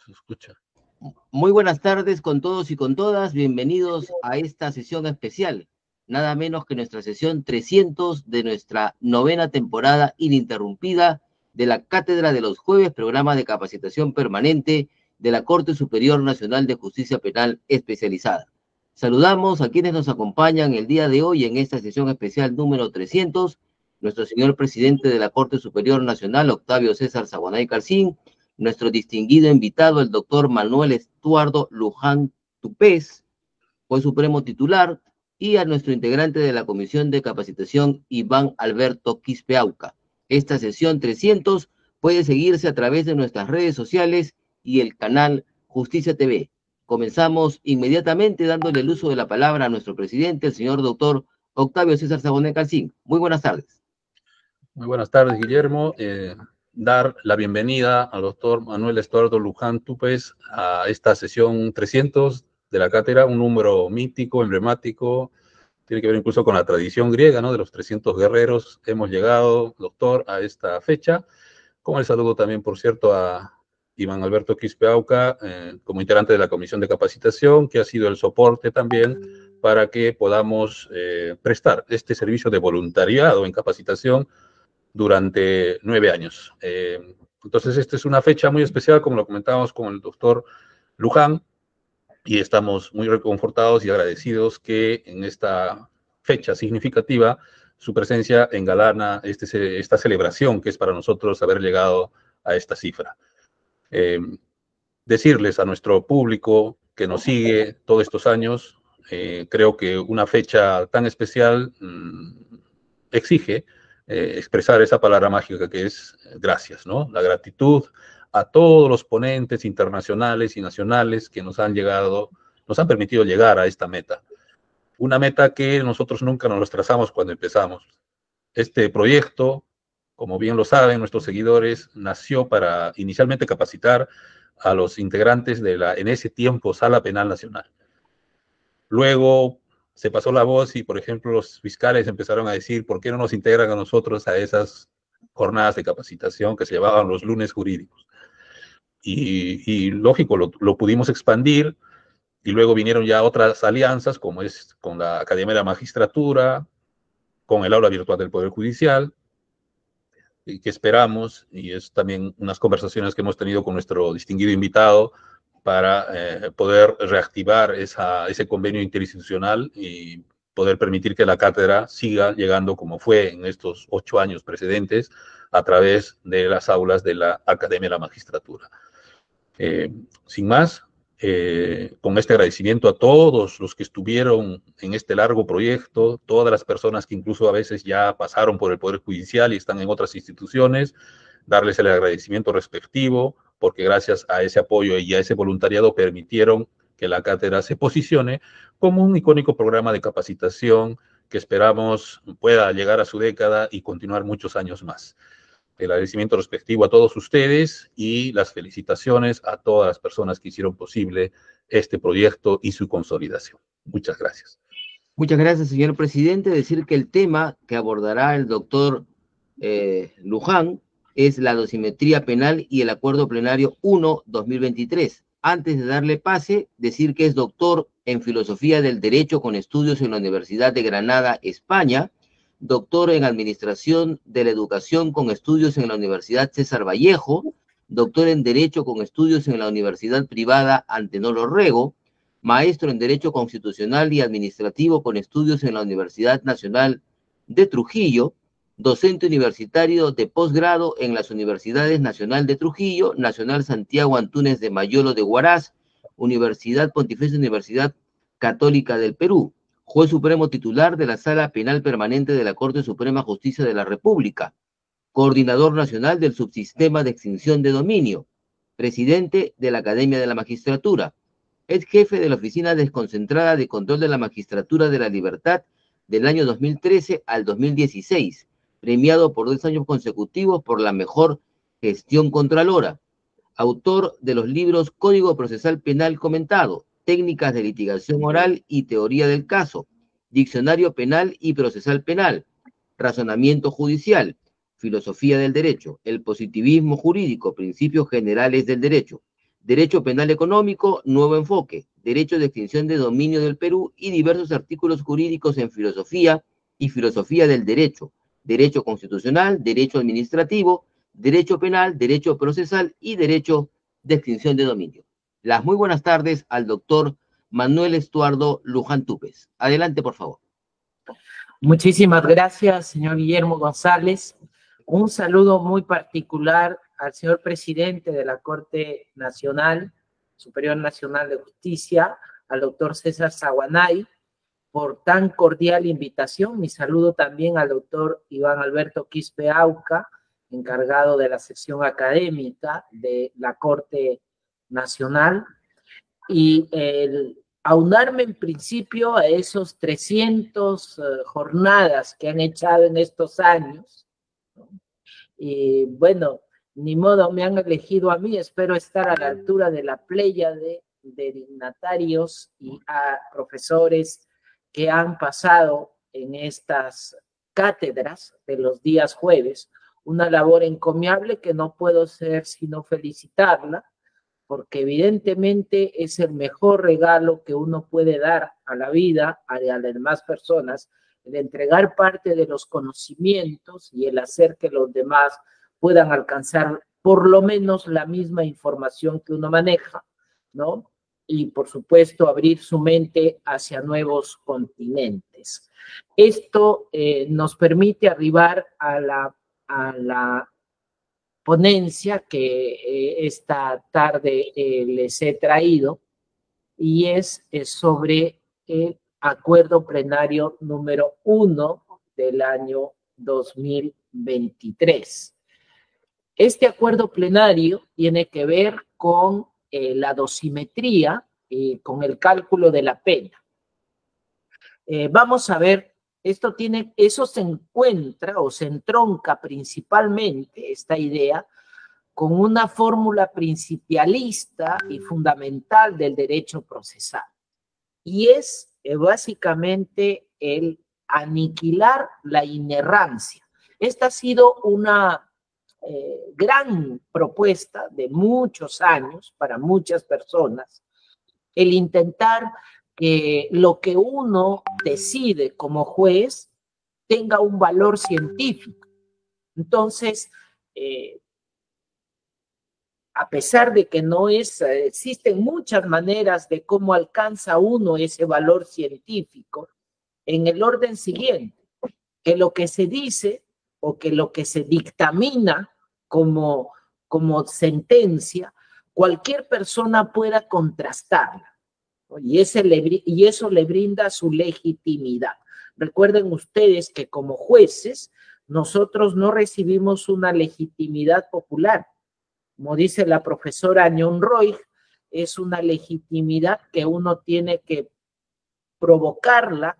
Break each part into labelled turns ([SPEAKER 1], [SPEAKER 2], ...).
[SPEAKER 1] Se escucha.
[SPEAKER 2] Muy buenas tardes con todos y con todas. Bienvenidos a esta sesión especial. Nada menos que nuestra sesión 300 de nuestra novena temporada ininterrumpida de la Cátedra de los Jueves, programa de capacitación permanente de la Corte Superior Nacional de Justicia Penal Especializada. Saludamos a quienes nos acompañan el día de hoy en esta sesión especial número 300, nuestro señor presidente de la Corte Superior Nacional, Octavio César Saguanay Carcín, nuestro distinguido invitado, el doctor Manuel Estuardo Luján Tupés, juez supremo titular, y a nuestro integrante de la Comisión de Capacitación, Iván Alberto Quispeauca. Esta sesión 300 puede seguirse a través de nuestras redes sociales y el canal Justicia TV. Comenzamos inmediatamente dándole el uso de la palabra a nuestro presidente, el señor doctor Octavio César Saguanay Carcín. Muy buenas tardes.
[SPEAKER 1] Muy buenas tardes, Guillermo. Dar la bienvenida al doctor Manuel Estuardo Luján Tupés a esta sesión 300 de la cátedra, un número mítico, emblemático, tiene que ver incluso con la tradición griega, ¿no? De los 300 guerreros. Hemos llegado, doctor, a esta fecha. Con el saludo también, por cierto, a Iván Alberto Quispeauca, como integrante de la Comisión de Capacitación, que ha sido el soporte también para que podamos prestar este servicio de voluntariado en capacitación durante 9 años. Entonces, esta es una fecha muy especial, como lo comentábamos con el doctor Luján, y estamos muy reconfortados y agradecidos que en esta fecha significativa su presencia engalana esta celebración que es para nosotros haber llegado a esta cifra. Decirles a nuestro público que nos sigue todos estos años, creo que una fecha tan especial exige expresar esa palabra mágica que es gracias, ¿no? La gratitud a todos los ponentes internacionales y nacionales que nos han permitido llegar a esta meta. Una meta que nosotros nunca nos trazamos cuando empezamos. Este proyecto, como bien lo saben nuestros seguidores, nació para inicialmente capacitar a los integrantes de en ese tiempo, Sala Penal Nacional. Luego se pasó la voz y, por ejemplo, los fiscales empezaron a decir, ¿por qué no nos integran a nosotros a esas jornadas de capacitación que se llamaban los lunes jurídicos? Y lógico, lo pudimos expandir, y luego vinieron ya otras alianzas, como es con la Academia de la Magistratura, con el Aula Virtual del Poder Judicial, y que esperamos, y es también unas conversaciones que hemos tenido con nuestro distinguido invitado, para poder reactivar ese convenio interinstitucional y poder permitir que la cátedra siga llegando como fue en estos 8 años precedentes a través de las aulas de la Academia de la Magistratura. Sin más, con este agradecimiento a todos los que estuvieron en este largo proyecto, todas las personas que incluso a veces ya pasaron por el Poder Judicial y están en otras instituciones, darles el agradecimiento respectivo, porque gracias a ese apoyo y a ese voluntariado permitieron que la cátedra se posicione como un icónico programa de capacitación que esperamos pueda llegar a su década y continuar muchos años más. El agradecimiento respectivo a todos ustedes y las felicitaciones a todas las personas que hicieron posible este proyecto y su consolidación. Muchas gracias.
[SPEAKER 2] Muchas gracias, señor presidente. Decir que el tema que abordará el doctor Luján es la dosimetría penal y el acuerdo plenario 1-2023. Antes de darle pase, decir que es doctor en filosofía del derecho con estudios en la Universidad de Granada, España, doctor en administración de la educación con estudios en la Universidad César Vallejo, doctor en derecho con estudios en la Universidad Privada Antenor Orrego, maestro en Derecho Constitucional y Administrativo con estudios en la Universidad Nacional de Trujillo, docente universitario de posgrado en las Universidades Nacional de Trujillo, Nacional Santiago Antúnez de Mayolo de Huaraz, Universidad Pontificia Universidad Católica del Perú, juez supremo titular de la Sala Penal Permanente de la Corte Suprema de Justicia de la República, coordinador nacional del subsistema de extinción de dominio, presidente de la Academia de la Magistratura, es jefe de la Oficina Desconcentrada de Control de la Magistratura de la Libertad del año 2013 al 2016, premiado por 2 años consecutivos por la mejor gestión contralora. Autor de los libros Código Procesal Penal Comentado, Técnicas de Litigación Oral y Teoría del Caso, Diccionario Penal y Procesal Penal, Razonamiento Judicial, Filosofía del Derecho, el Positivismo Jurídico, Principios Generales del Derecho, Derecho Penal Económico, Nuevo Enfoque, Derecho de Extinción de Dominio del Perú y diversos artículos jurídicos en filosofía y filosofía del derecho, derecho constitucional, derecho administrativo, derecho penal, derecho procesal y derecho de extinción de dominio. Las muy buenas tardes al doctor Manuel Estuardo Luján Túpez. Adelante, por favor.
[SPEAKER 3] Muchísimas gracias, señor Guillermo González. Un saludo muy particular al señor presidente de la Corte Nacional, Superior Nacional de Justicia, al doctor César Saguanay, por tan cordial invitación. Mi saludo también al doctor Iván Alberto Quispe Auca, encargado de la sección académica de la Corte Nacional, y aunarme en principio a esos 300 jornadas que han echado en estos años, ¿no? Y bueno, ni modo, me han elegido a mí, espero estar a la altura de la pléyade de dignatarios y a profesores que han pasado en estas cátedras de los días jueves, una labor encomiable que no puedo hacer sino felicitarla, porque evidentemente es el mejor regalo que uno puede dar a la vida, a las demás personas, el entregar parte de los conocimientos y el hacer que los demás puedan alcanzar por lo menos la misma información que uno maneja, ¿no? Y por supuesto abrir su mente hacia nuevos continentes. Esto nos permite arribar a la ponencia que esta tarde les he traído, y es sobre el acuerdo plenario número 1 del año 2023. Este acuerdo plenario tiene que ver con la dosimetría, con el cálculo de la pena. Vamos a ver. Eso se encuentra o se entronca principalmente, esta idea, con una fórmula principialista y fundamental del derecho procesal. Y es básicamente el aniquilar la inerrancia. Esta ha sido una gran propuesta de muchos años para muchas personas, el intentar que lo que uno decide como juez tenga un valor científico. Entonces, a pesar de que no existen muchas maneras de cómo alcanza uno ese valor científico, en el orden siguiente, que lo que se dice o que lo que se dictamina como sentencia, cualquier persona pueda contrastarla. Y eso le brinda su legitimidad. Recuerden ustedes que como jueces, nosotros no recibimos una legitimidad popular. Como dice la profesora Nyon Roig, es una legitimidad que uno tiene que provocarla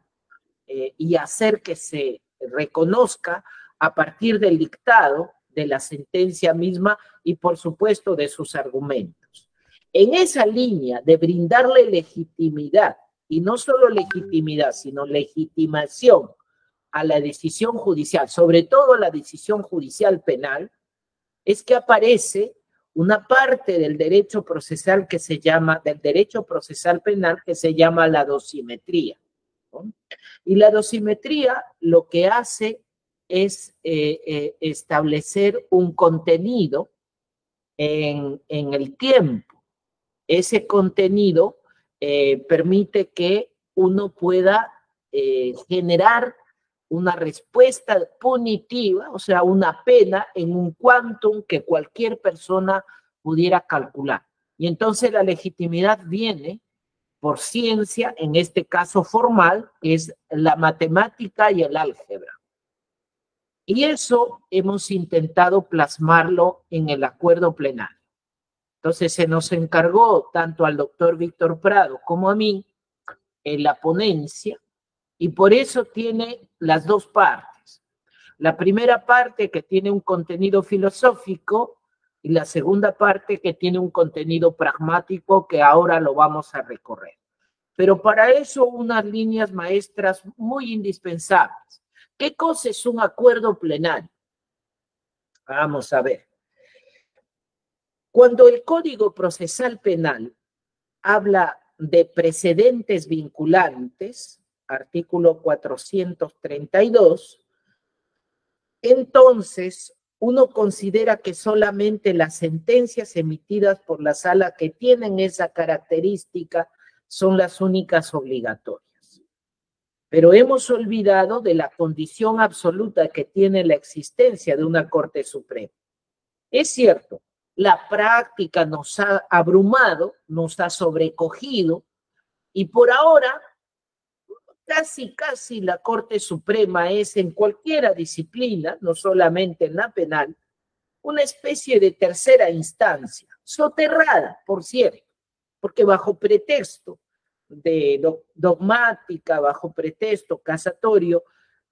[SPEAKER 3] y hacer que se reconozca a partir del dictado, de la sentencia misma y, por supuesto, de sus argumentos. En esa línea de brindarle legitimidad, y no solo legitimidad, sino legitimación a la decisión judicial, sobre todo la decisión judicial penal, es que aparece una parte del derecho procesal del derecho procesal penal que se llama la dosimetría, ¿no? Y la dosimetría lo que hace es establecer un contenido en el tiempo. Ese contenido permite que uno pueda generar una respuesta punitiva, o sea, una pena en un quantum que cualquier persona pudiera calcular. Y entonces la legitimidad viene por ciencia, en este caso formal, que es la matemática y el álgebra. Y eso hemos intentado plasmarlo en el acuerdo plenario. Entonces se nos encargó tanto al doctor Víctor Prado como a mí en la ponencia, y por eso tiene las dos partes. La primera parte que tiene un contenido filosófico y la segunda parte que tiene un contenido pragmático que ahora lo vamos a recorrer. Pero para eso unas líneas maestras muy indispensables. ¿Qué cosa es un acuerdo plenario? Vamos a ver. Cuando el Código Procesal Penal habla de precedentes vinculantes, artículo 432, entonces uno considera que solamente las sentencias emitidas por la sala que tienen esa característica son las únicas obligatorias. Pero hemos olvidado de la condición absoluta que tiene la existencia de una Corte Suprema. Es cierto, la práctica nos ha abrumado, nos ha sobrecogido, y por ahora casi la Corte Suprema es en cualquier disciplina, no solamente en la penal, una especie de tercera instancia, soterrada, por cierto, porque bajo pretexto de dogmática, bajo pretexto casatorio,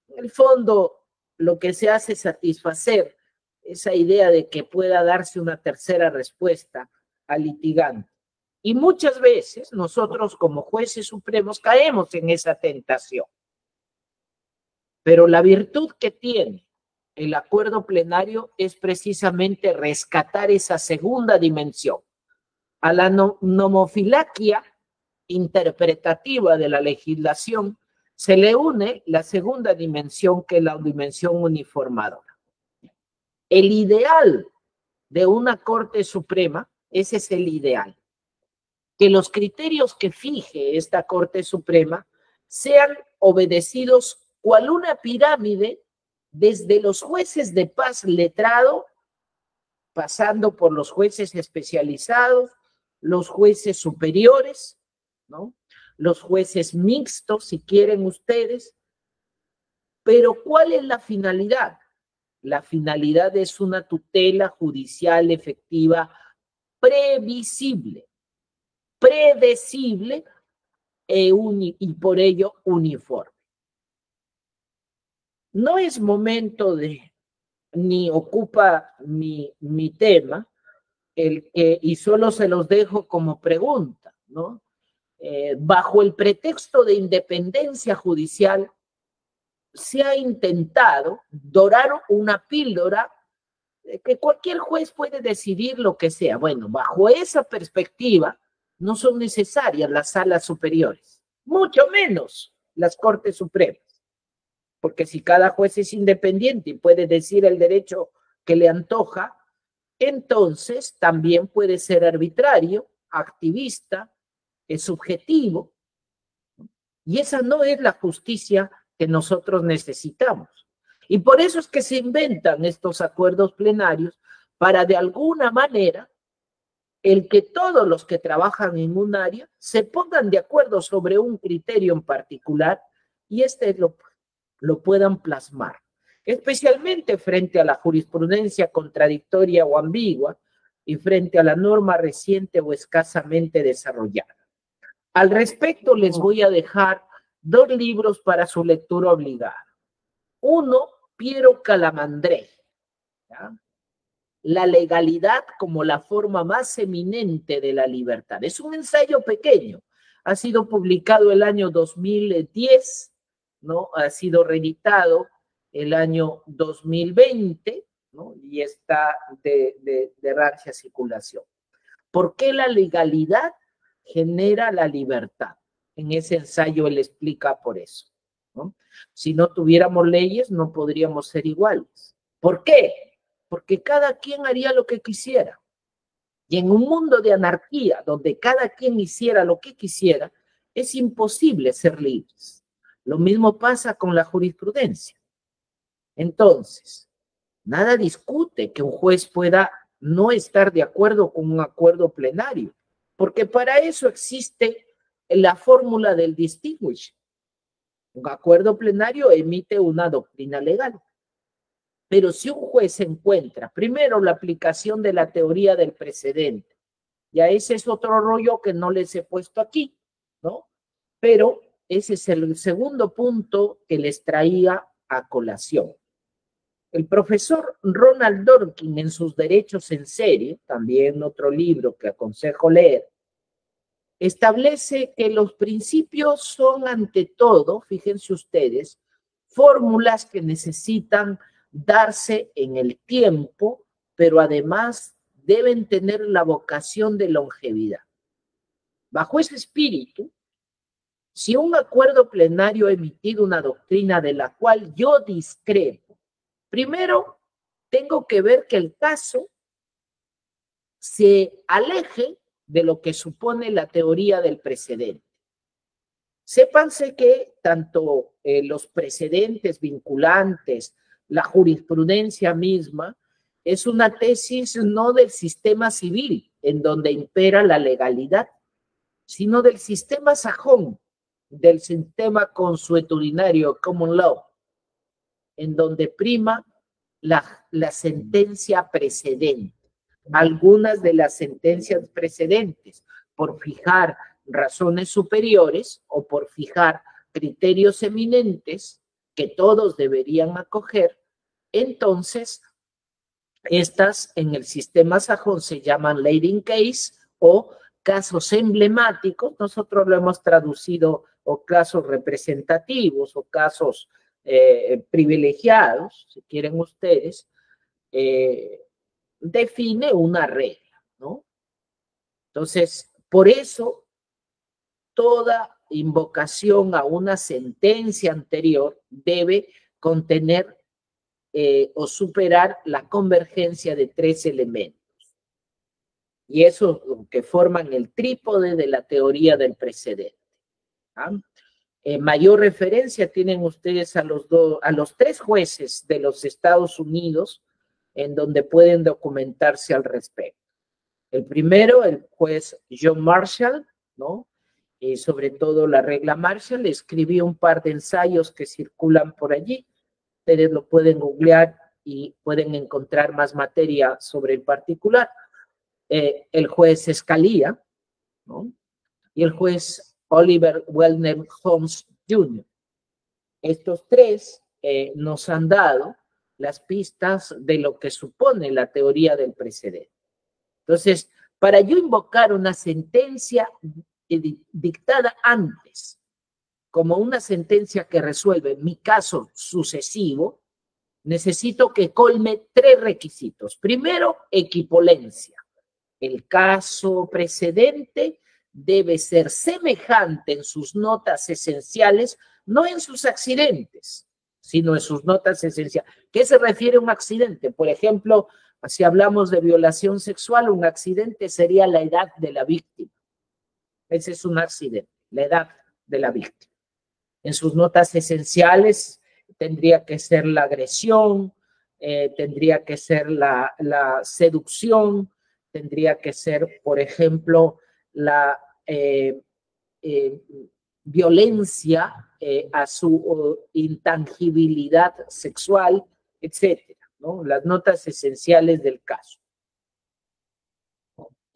[SPEAKER 3] en el fondo lo que se hace es satisfacer esa idea de que pueda darse una tercera respuesta al litigante. Y muchas veces nosotros como jueces supremos caemos en esa tentación. Pero la virtud que tiene el acuerdo plenario es precisamente rescatar esa segunda dimensión. A la nomofilaquia interpretativa de la legislación se le une la segunda dimensión, que es la dimensión uniformadora. El ideal de una Corte Suprema, ese es el ideal. Que los criterios que fije esta Corte Suprema sean obedecidos cual una pirámide desde los jueces de paz letrado, pasando por los jueces especializados, los jueces superiores, ¿no? Los jueces mixtos, si quieren ustedes. Pero ¿cuál es la finalidad? La finalidad es una tutela judicial efectiva previsible, predecible y por ello uniforme. No es momento de, ni ocupa mi tema, y solo se los dejo como pregunta, ¿no? Bajo el pretexto de independencia judicial, se ha intentado dorar una píldora que cualquier juez puede decidir lo que sea. Bueno, bajo esa perspectiva, no son necesarias las salas superiores, mucho menos las Cortes Supremas, porque si cada juez es independiente y puede decir el derecho que le antoja, entonces también puede ser arbitrario, activista, es subjetivo, y esa no es la justicia que nosotros necesitamos. Y por eso es que se inventan estos acuerdos plenarios para de alguna manera el que todos los que trabajan en un área se pongan de acuerdo sobre un criterio en particular y lo puedan plasmar, especialmente frente a la jurisprudencia contradictoria o ambigua y frente a la norma reciente o escasamente desarrollada. Al respecto, les voy a dejar 2 libros para su lectura obligada. Uno, Piero Calamandré, ¿ya? La legalidad como la forma más eminente de la libertad. Es un ensayo pequeño, ha sido publicado el año 2010, ¿no? Ha sido reeditado el año 2020, ¿no? Y está de rancia circulación. ¿Por qué la legalidad genera la libertad? En ese ensayo él explica por eso, ¿no? Si no tuviéramos leyes, no podríamos ser iguales. ¿Por qué? Porque cada quien haría lo que quisiera. Y en un mundo de anarquía, donde cada quien hiciera lo que quisiera, es imposible ser libres. Lo mismo pasa con la jurisprudencia. Entonces, nada discute que un juez pueda no estar de acuerdo con un acuerdo plenario, porque para eso existe la fórmula del distinguish. Un acuerdo plenario emite una doctrina legal. Pero si un juez encuentra, primero, la aplicación de la teoría del precedente, ya ese es otro rollo que no les he puesto aquí, ¿no? Pero ese es el segundo punto que les traía a colación. El profesor Ronald Dworkin, en sus Derechos en Serie, también otro libro que aconsejo leer, establece que los principios son ante todo, fíjense ustedes, fórmulas que necesitan darse en el tiempo, pero además deben tener la vocación de longevidad. Bajo ese espíritu, si un acuerdo plenario ha emitido una doctrina de la cual yo discrepo, primero tengo que ver que el caso se aleje de lo que supone la teoría del precedente. Sépanse que tanto los precedentes vinculantes, la jurisprudencia misma, es una tesis no del sistema civil, en donde impera la legalidad, sino del sistema sajón, del sistema consuetudinario, common law, en donde prima la sentencia precedente. Algunas de las sentencias precedentes, por fijar razones superiores o por fijar criterios eminentes que todos deberían acoger, entonces estas en el sistema sajón se llaman leading case o casos emblemáticos. Nosotros lo hemos traducido o casos representativos o casos privilegiados, si quieren ustedes, define una regla, ¿no? Entonces, por eso, toda invocación a una sentencia anterior debe contener o superar la convergencia de tres elementos. Y eso que forman el trípode de la teoría del precedente. ¿Ah? Mayor referencia tienen ustedes a los tres jueces de los Estados Unidos en donde pueden documentarse al respecto. El primero, el juez John Marshall, ¿no? Y sobre todo la regla Marshall, escribió un par de ensayos que circulan por allí. Ustedes lo pueden googlear y pueden encontrar más materia sobre el particular. El juez Scalia, ¿no? Y el juez Oliver Wendell Holmes Jr. Estos tres nos han dado las pistas de lo que supone la teoría del precedente. Entonces, para yo invocar una sentencia dictada antes, como una sentencia que resuelve mi caso sucesivo, necesito que colme tres requisitos. Primero, equipolencia. El caso precedente debe ser semejante en sus notas esenciales, no en sus accidentes, sino en sus notas esenciales. ¿Qué se refiere a un accidente? Por ejemplo, si hablamos de violación sexual, un accidente sería la edad de la víctima. Ese es un accidente, la edad de la víctima. En sus notas esenciales tendría que ser la agresión, tendría que ser la seducción, tendría que ser, por ejemplo, la violencia a su intangibilidad sexual, etcétera, ¿no? Las notas esenciales del caso.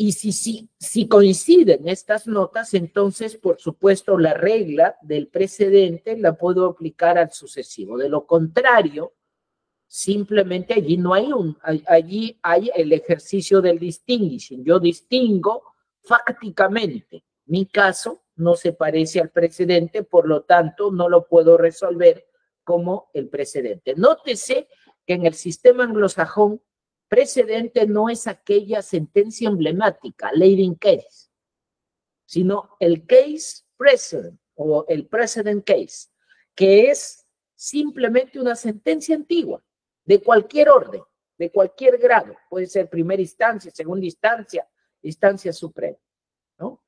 [SPEAKER 3] Y si coinciden estas notas, entonces, por supuesto, la regla del precedente la puedo aplicar al sucesivo. De lo contrario, simplemente allí hay el ejercicio del distinguishing. Yo distingo fácticamente. Mi caso no se parece al precedente, por lo tanto, no lo puedo resolver como el precedente. Nótese que en el sistema anglosajón, precedente no es aquella sentencia emblemática, leading case, sino el case precedent o el precedent case, que es simplemente una sentencia antigua, de cualquier orden, de cualquier grado. Puede ser primera instancia, segunda instancia, instancia suprema, ¿no?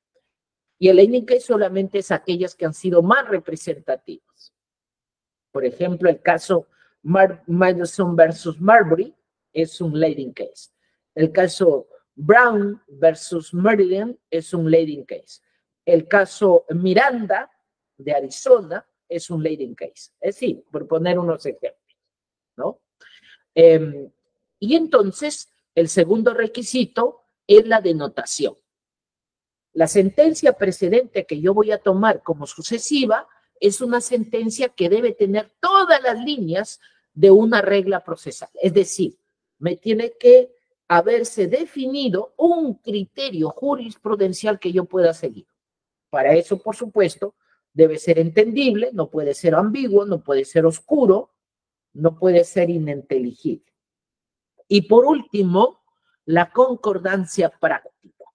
[SPEAKER 3] Y el leading case solamente es aquellas que han sido más representativas. Por ejemplo, el caso Madison versus Marbury es un leading case. El caso Brown versus Maryland es un leading case. El caso Miranda de Arizona es un leading case. Es decir, por poner unos ejemplos, ¿no? Y entonces, el segundo requisito es la denotación. La sentencia precedente que yo voy a tomar como sucesiva es una sentencia que debe tener todas las líneas de una regla procesal. Es decir, me tiene que haberse definido un criterio jurisprudencial que yo pueda seguir. Para eso, por supuesto, debe ser entendible, no puede ser ambiguo, no puede ser oscuro, no puede ser ininteligible. Y por último, la concordancia práctica.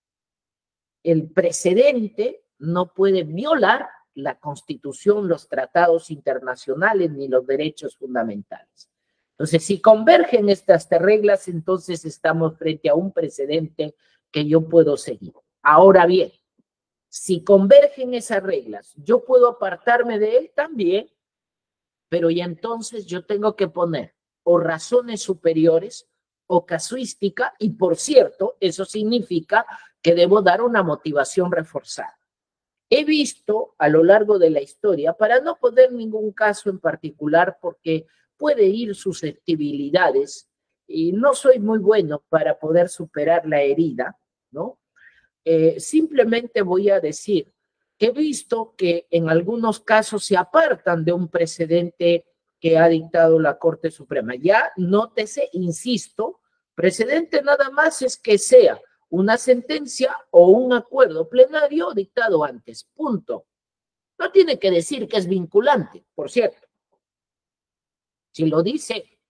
[SPEAKER 3] El precedente no puede violar la Constitución, los tratados internacionales ni los derechos fundamentales. Entonces, si convergen estas reglas, entonces estamos frente a un precedente que yo puedo seguir. Ahora bien, si convergen esas reglas, yo puedo apartarme de él también, pero ya entonces yo tengo que poner o razones superiores o casuística, y por cierto, eso significa que debo dar una motivación reforzada. He visto a lo largo de la historia, para no poner ningún caso en particular, porque puede ir susceptibilidades, y no soy muy bueno para poder superar la herida, ¿no? Simplemente voy a decir que he visto que en algunos casos se apartan de un precedente que ha dictado la Corte Suprema. Ya nótese, insisto, precedente nada más es que sea una sentencia o un acuerdo plenario dictado antes, punto. No tiene que decir que es vinculante, por cierto. Si lo dice,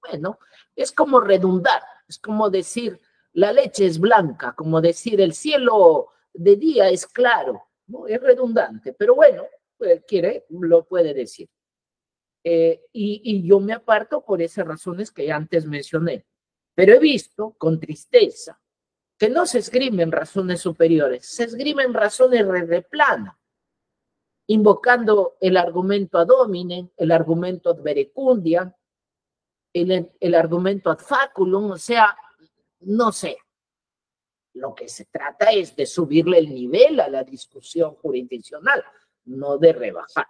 [SPEAKER 3] bueno, es como redundar, es como decir la leche es blanca, como decir el cielo de día es claro, ¿no? Es redundante, pero bueno, pues, quiere, lo puede decir. Y yo me aparto por esas razones que antes mencioné. Pero he visto con tristeza que no se esgrimen razones superiores, se esgrimen razones de plana, invocando el argumento ad hominem, el argumento ad verecundiam, el argumento ad faculum, o sea, no sé. Lo que se trata es de subirle el nivel a la discusión jurisdiccional, no de rebajar.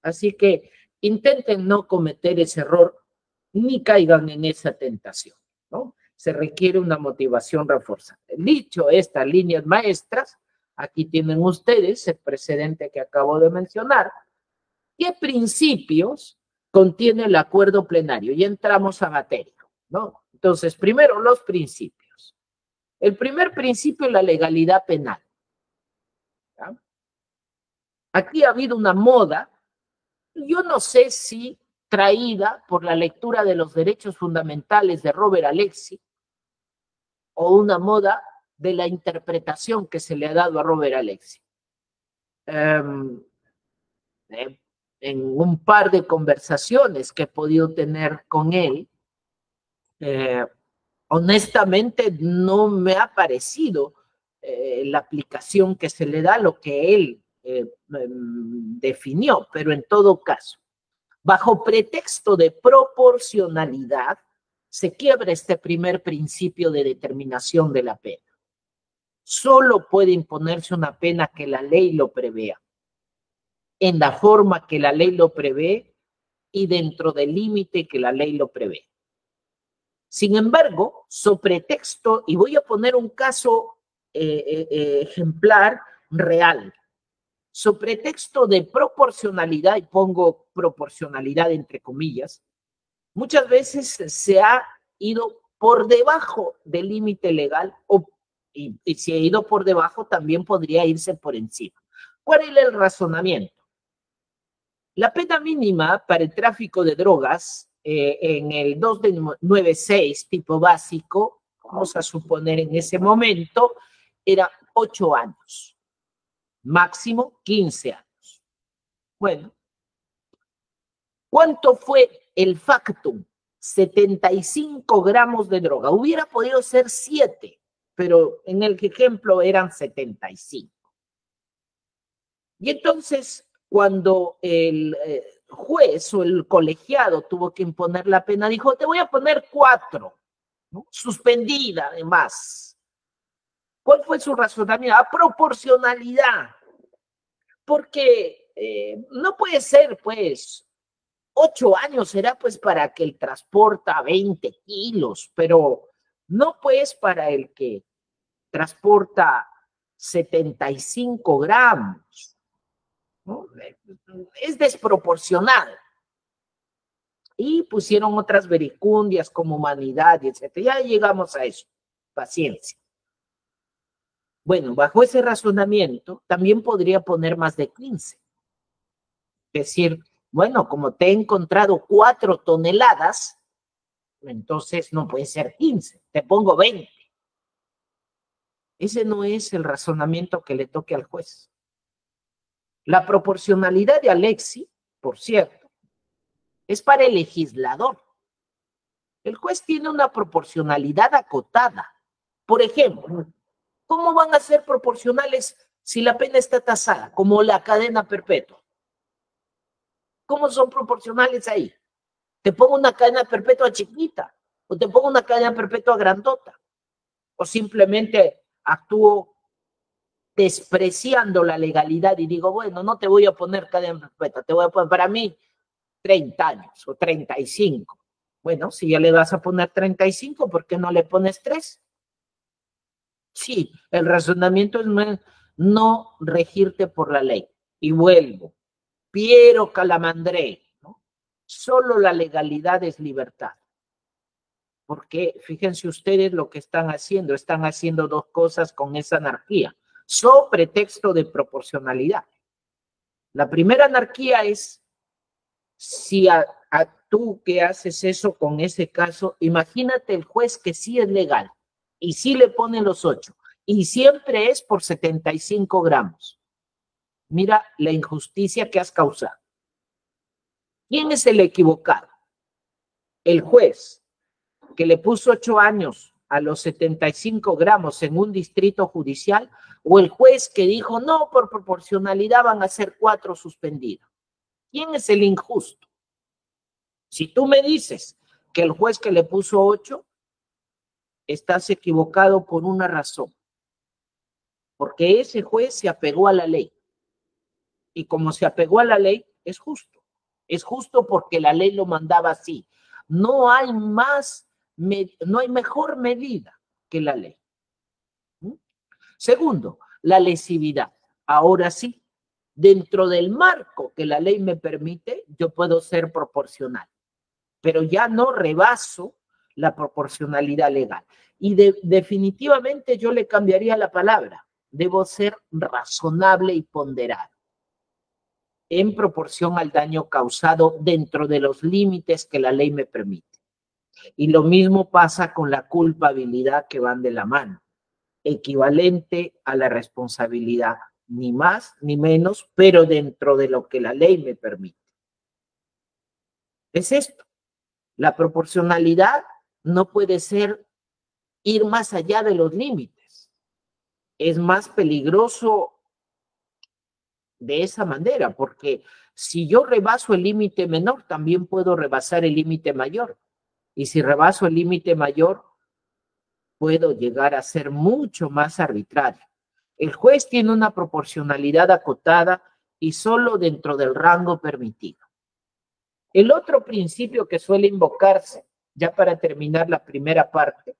[SPEAKER 3] Así que intenten no cometer ese error ni caigan en esa tentación, ¿no? Se requiere una motivación reforzada. Dicho estas líneas maestras, aquí tienen ustedes el precedente que acabo de mencionar. ¿Qué principios contiene el acuerdo plenario? Y entramos a materia, ¿no? Entonces, primero los principios. El primer principio es la legalidad penal. ¿Ya? Aquí ha habido una moda, yo no sé si traída por la lectura de los derechos fundamentales de Robert Alexy, o una moda de la interpretación que se le ha dado a Robert Alexy. En un par de conversaciones que he podido tener con él, honestamente no me ha parecido la aplicación que se le da a lo que él definió, pero en todo caso, bajo pretexto de proporcionalidad, se quiebra este primer principio de determinación de la pena. Solo puede imponerse una pena que la ley lo prevea, en la forma que la ley lo prevé y dentro del límite que la ley lo prevé. Sin embargo, sobre pretexto, y voy a poner un caso ejemplar real, sobre pretexto de proporcionalidad, y pongo proporcionalidad entre comillas, muchas veces se ha ido por debajo del límite legal y si ha ido por debajo también podría irse por encima. ¿Cuál es el razonamiento? La pena mínima para el tráfico de drogas en el 296 tipo básico, vamos a suponer en ese momento, era 8 años, máximo 15 años. Bueno, ¿cuánto fue el factum? 75 gramos de droga. Hubiera podido ser 7, pero en el ejemplo eran 75. Y entonces, cuando el juez o el colegiado tuvo que imponer la pena, dijo, te voy a poner 4, ¿no? Suspendida además. ¿Cuál fue su razonamiento? A proporcionalidad. Porque no puede ser, pues, 8 años será pues para que el transporta 20 kilos, pero no pues para el que transporta 75 gramos. ¿No? Es desproporcionado. Y pusieron otras verecundias como humanidad, etc. Ya llegamos a eso. Paciencia. Bueno, bajo ese razonamiento, también podría poner más de 15. Es decir, bueno, como te he encontrado 4 toneladas, entonces no puede ser 15, te pongo 20. Ese no es el razonamiento que le toque al juez. La proporcionalidad de Alexi, por cierto, es para el legislador. El juez tiene una proporcionalidad acotada. Por ejemplo, ¿cómo van a ser proporcionales si la pena está tasada, como la cadena perpetua? ¿Cómo son proporcionales ahí? Te pongo una cadena perpetua chiquita, o te pongo una cadena perpetua grandota, o simplemente actúo despreciando la legalidad y digo, bueno, no te voy a poner cadena perpetua, te voy a poner para mí 30 años o 35. Bueno, si ya le vas a poner 35, ¿por qué no le pones 3? Sí, el razonamiento es no regirte por la ley. Y vuelvo, Piero Calamandré, ¿no? Solo la legalidad es libertad. Porque fíjense ustedes lo que están haciendo dos cosas con esa anarquía, so pretexto de proporcionalidad. La primera anarquía es, si tú que haces eso con ese caso, imagínate el juez que sí es legal y sí le pone los 8 y siempre es por 75 gramos. Mira la injusticia que has causado. ¿Quién es el equivocado? ¿El juez que le puso 8 años a los 75 gramos en un distrito judicial, o el juez que dijo, no, por proporcionalidad van a ser 4 suspendidos? ¿Quién es el injusto? Si tú me dices que el juez que le puso 8, estás equivocado por una razón. Porque ese juez se apegó a la ley. Y como se apegó a la ley, es justo. Es justo porque la ley lo mandaba así. No hay mejor medida que la ley. Segundo, la lesividad. Ahora sí, dentro del marco que la ley me permite, yo puedo ser proporcional, pero ya no rebaso la proporcionalidad legal. Y definitivamente yo le cambiaría la palabra. Debo ser razonable y ponderado en proporción al daño causado dentro de los límites que la ley me permite. Y lo mismo pasa con la culpabilidad, que van de la mano, equivalente a la responsabilidad, ni más ni menos, pero dentro de lo que la ley me permite. Es esto. La proporcionalidad no puede ser ir más allá de los límites. Es más peligroso de esa manera, porque si yo rebaso el límite menor, también puedo rebasar el límite mayor. Y si rebaso el límite mayor, puedo llegar a ser mucho más arbitrario. El juez tiene una proporcionalidad acotada y solo dentro del rango permitido. El otro principio que suele invocarse, ya para terminar la primera parte,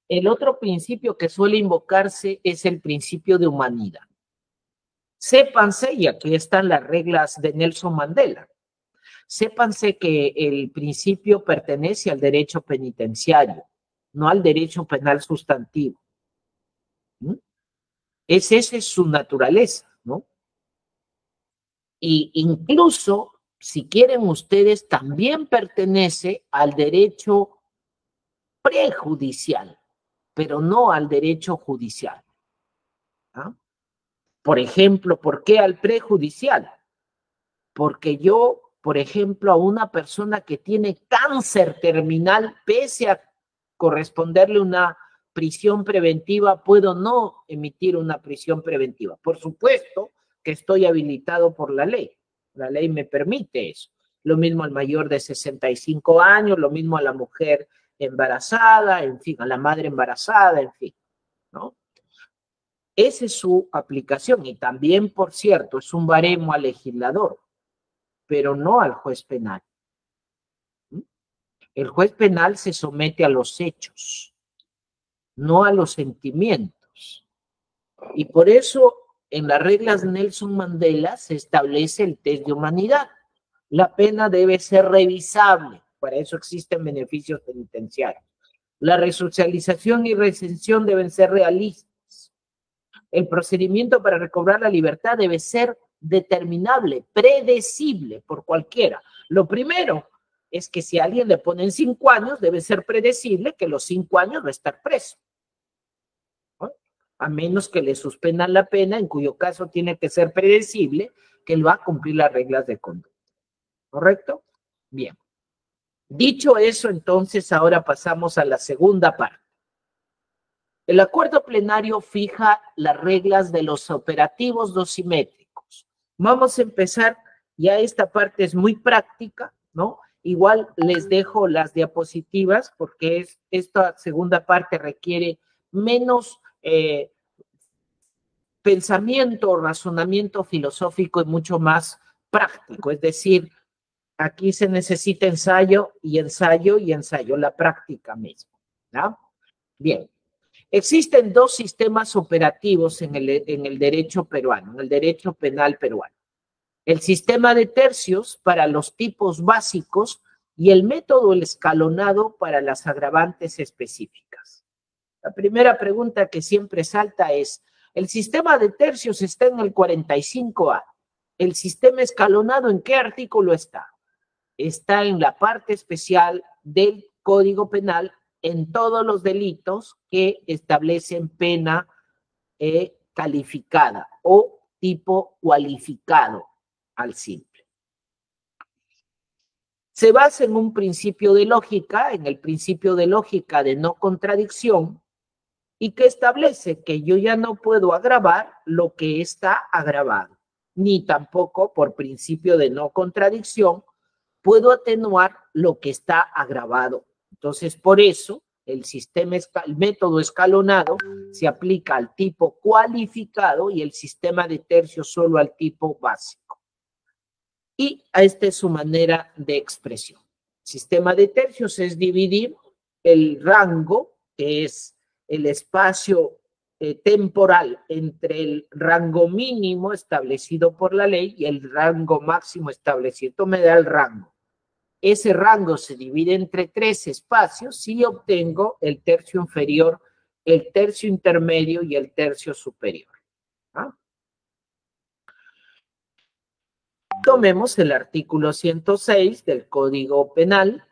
[SPEAKER 3] el otro principio que suele invocarse es el principio de humanidad. Sépanse, y aquí están las reglas de Nelson Mandela, sépanse que el principio pertenece al derecho penitenciario, no al derecho penal sustantivo. Esa es su naturaleza, ¿no? Y incluso, si quieren ustedes, también pertenece al derecho prejudicial, pero no al derecho judicial. ¿No? Por ejemplo, ¿por qué al prejudicial? Porque yo, por ejemplo, a una persona que tiene cáncer terminal, pese a corresponderle una prisión preventiva, puedo no emitir una prisión preventiva. Por supuesto que estoy habilitado por la ley. La ley me permite eso. Lo mismo al mayor de 65 años, lo mismo a la mujer embarazada, en fin, a la madre embarazada, en fin, ¿no? Esa es su aplicación y también, por cierto, es un baremo al legislador, pero no al juez penal. El juez penal se somete a los hechos, no a los sentimientos. Y por eso en las reglas Nelson Mandela se establece el test de humanidad. La pena debe ser revisable, para eso existen beneficios penitenciarios. La resocialización y recensión deben ser realistas. El procedimiento para recobrar la libertad debe ser determinable, predecible por cualquiera. Lo primero es que si a alguien le ponen 5 años, debe ser predecible que los 5 años va a estar preso. a menos que le suspendan la pena, en cuyo caso tiene que ser predecible que él va a cumplir las reglas de conducta. ¿Correcto? Bien. Dicho eso, entonces ahora pasamos a la segunda parte. El acuerdo plenario fija las reglas de los operativos dosimétricos. Vamos a empezar, ya esta parte es muy práctica, ¿no? Igual les dejo las diapositivas porque esta segunda parte requiere menos pensamiento o razonamiento filosófico y mucho más práctico. Es decir, aquí se necesita ensayo y ensayo y ensayo, la práctica misma, ¿no? Bien. Existen dos sistemas operativos en el derecho peruano, en el derecho penal peruano. El sistema de tercios para los tipos básicos y el método escalonado para las agravantes específicas. La primera pregunta que siempre salta es, ¿el sistema de tercios está en el 45A? ¿El sistema escalonado en qué artículo está? Está en la parte especial del Código Penal en todos los delitos que establecen pena calificada o tipo cualificado al simple. Se basa en un principio de lógica, en el principio de lógica de no contradicción, y que establece que yo ya no puedo agravar lo que está agravado, ni tampoco por principio de no contradicción puedo atenuar lo que está agravado. Entonces, por eso, el método escalonado se aplica al tipo cualificado y el sistema de tercios solo al tipo básico. Y esta es su manera de expresión. Sistema de tercios es dividir el rango, que es el espacio temporal entre el rango mínimo establecido por la ley y el rango máximo establecido. Esto me da el rango. Ese rango se divide entre 3 espacios y obtengo el tercio inferior, el tercio intermedio y el tercio superior. ¿Ah? Tomemos el artículo 106 del Código Penal,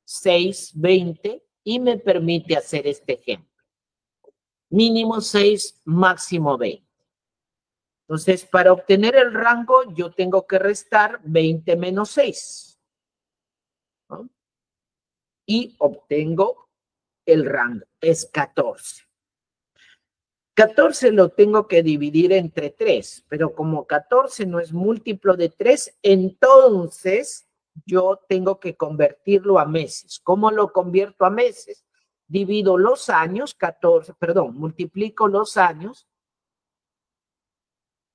[SPEAKER 3] 620, y me permite hacer este ejemplo. Mínimo 6, máximo 20. Entonces, para obtener el rango, yo tengo que restar 20 menos 6. ¿No? Y obtengo el rango, es 14. 14 lo tengo que dividir entre 3, pero como 14 no es múltiplo de 3, entonces yo tengo que convertirlo a meses. ¿Cómo lo convierto a meses? Divido los años, multiplico los años,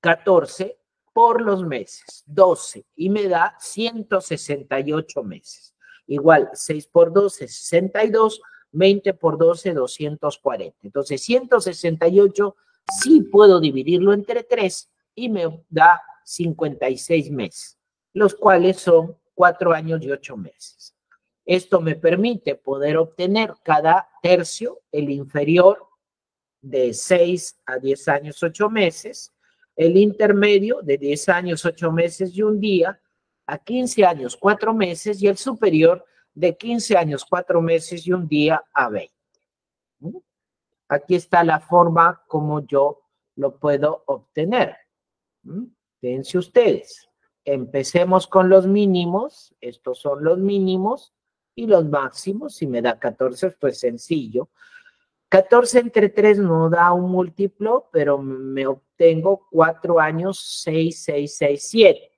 [SPEAKER 3] 14 por los meses, 12, y me da 168 meses. Igual, 6 por 12, 62, 20 por 12, 240. Entonces, 168 sí puedo dividirlo entre 3 y me da 56 meses, los cuales son 4 años y 8 meses. Esto me permite poder obtener cada tercio, el inferior, de 6 a 10 años, 8 meses, el intermedio de 10 años, 8 meses y un día, a 15 años, 4 meses, y el superior de 15 años, 4 meses y un día a 20. Aquí está la forma como yo lo puedo obtener. Fíjense ustedes. Empecemos con los mínimos. Estos son los mínimos y los máximos. Si me da 14, pues sencillo. 14 entre 3 no da un múltiplo, pero me obtengo 4 años, 6, 6, 6, 7.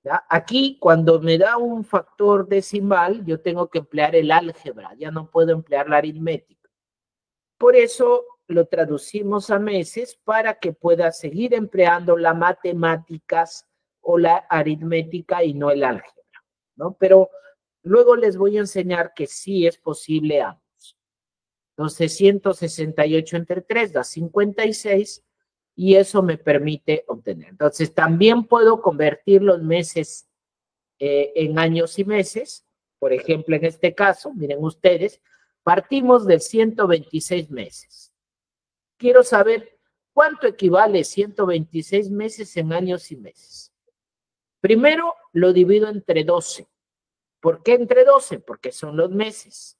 [SPEAKER 3] ¿Ya? Aquí, cuando me da un factor decimal, yo tengo que emplear el álgebra, ya no puedo emplear la aritmética. Por eso lo traducimos a meses para que pueda seguir empleando las matemáticas o la aritmética y no el álgebra, ¿no? Pero luego les voy a enseñar que sí es posible ambos. Entonces, 168 entre 3 da 56 y eso me permite obtener. Entonces, también puedo convertir los meses en años y meses. Por ejemplo, en este caso, miren ustedes, partimos de 126 meses. Quiero saber cuánto equivale 126 meses en años y meses. Primero, lo divido entre 12. ¿Por qué entre 12? Porque son los meses.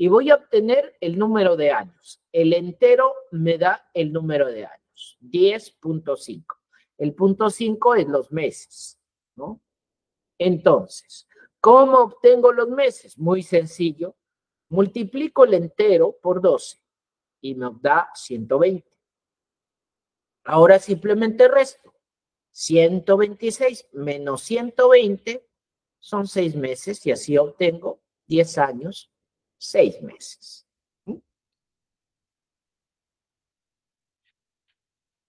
[SPEAKER 3] y voy a obtener el número de años. El entero me da el número de años, 10.5. El punto 5 es los meses, ¿no? Entonces, ¿cómo obtengo los meses? Muy sencillo. Multiplico el entero por 12 y me da 120. Ahora simplemente resto. 126 menos 120 son 6 meses y así obtengo 10 años, 6 meses.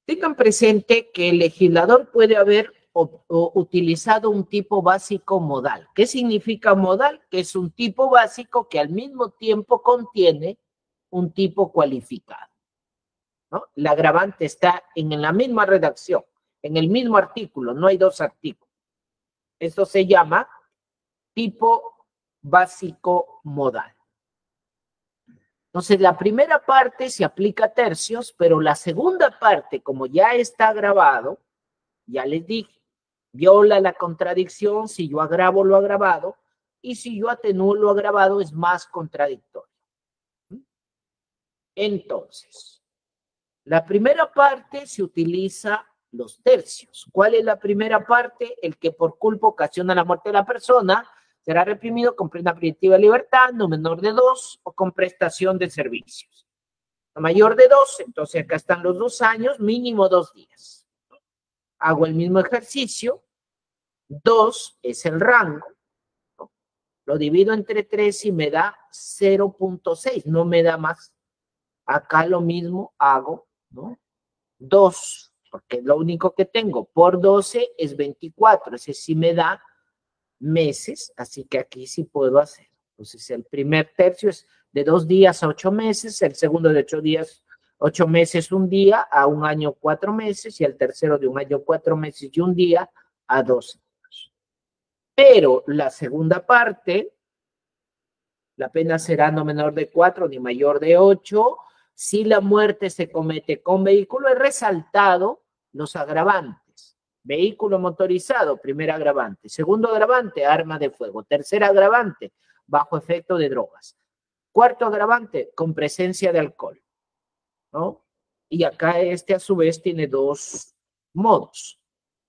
[SPEAKER 3] Tengan presente que el legislador puede haber utilizado un tipo básico modal. ¿Qué significa modal? Que es un tipo básico que al mismo tiempo contiene un tipo cualificado, ¿no? La agravante está en la misma redacción, en el mismo artículo, no hay dos artículos. Esto se llama tipo básico modal. Entonces, la primera parte se aplica a tercios, pero la segunda parte, como ya está grabado, ya les dije, viola la contradicción si yo agravo lo agravado, y si yo atenúo lo agravado es más contradictorio. Entonces, la primera parte se utiliza los tercios. ¿Cuál es la primera parte? El que por culpa ocasiona la muerte de la persona será reprimido con pena privativa de libertad, no menor de 2, o con prestación de servicios. No mayor de 2, entonces acá están los 2 años, mínimo 2 días. Hago el mismo ejercicio, 2 es el rango, ¿no? Lo divido entre 3 y me da 0.6, no me da más. Acá lo mismo hago, ¿no? 2, porque es lo único que tengo, por 12 es 24, ese sí me da meses, así que aquí sí puedo hacer. Entonces el primer tercio es de 2 días a 8 meses, el segundo de 8 días, 8 meses, 1 día, a 1 año, 4 meses, y el tercero de 1 año, 4 meses y 1 día a 2 años. Pero la segunda parte, la pena será no menor de 4 ni mayor de 8, si la muerte se comete con vehículo. He resaltado los agravantes. Vehículo motorizado, primer agravante. Segundo agravante, arma de fuego. Tercer agravante, bajo efecto de drogas. Cuarto agravante, con presencia de alcohol, ¿no? Y acá a su vez tiene 2 modos.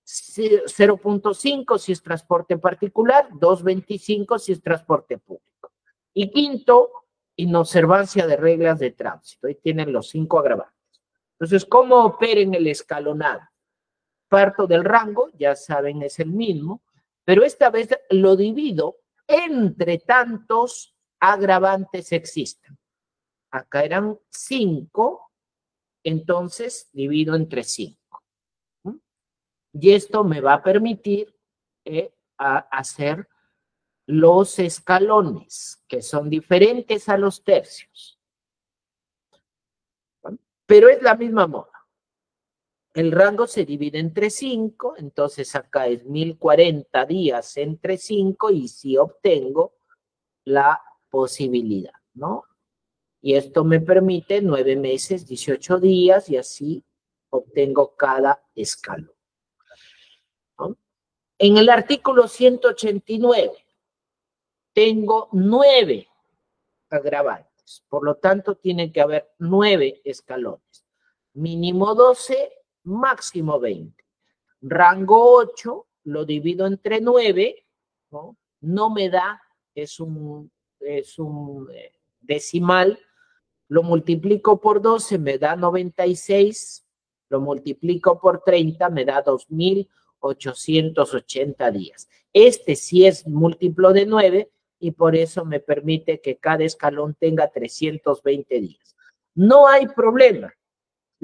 [SPEAKER 3] 0.5 si es transporte particular, 2.25 si es transporte público. Y quinto, inobservancia de reglas de tránsito. Ahí tienen los 5 agravantes. Entonces, ¿cómo operen el escalonado? Parto del rango, ya saben, es el mismo, pero esta vez lo divido entre tantos agravantes existan. Acá eran 5, entonces divido entre 5. Y esto me va a permitir hacer los escalones, que son diferentes a los tercios. Pero es la misma moda. El rango se divide entre 5, entonces acá es 1040 días entre 5 y sí obtengo la posibilidad, ¿no? Y esto me permite 9 meses, 18 días y así obtengo cada escalón, ¿no? En el artículo 189 tengo 9 agravantes, por lo tanto tiene que haber 9 escalones, mínimo 12, máximo 20. Rango 8, lo divido entre 9, ¿no? No me da, es un decimal, lo multiplico por 12, me da 96, lo multiplico por 30, me da 2.880 días. Este sí es múltiplo de 9 y por eso me permite que cada escalón tenga 320 días. No hay problema.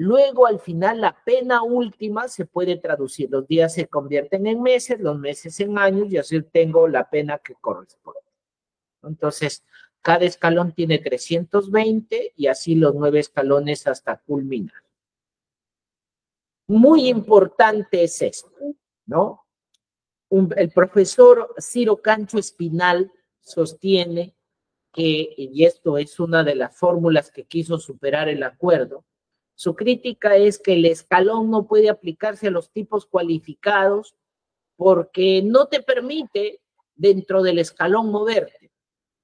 [SPEAKER 3] Luego, al final, la pena última se puede traducir. Los días se convierten en meses, los meses en años, y así tengo la pena que corresponde. Entonces, cada escalón tiene 320 y así los 9 escalones hasta culminar. Muy importante es esto, ¿no? El profesor Ciro Cancho Espinal sostiene que, y esto es una de las fórmulas que quiso superar el acuerdo, su crítica es que el escalón no puede aplicarse a los tipos cualificados porque no te permite dentro del escalón moverte.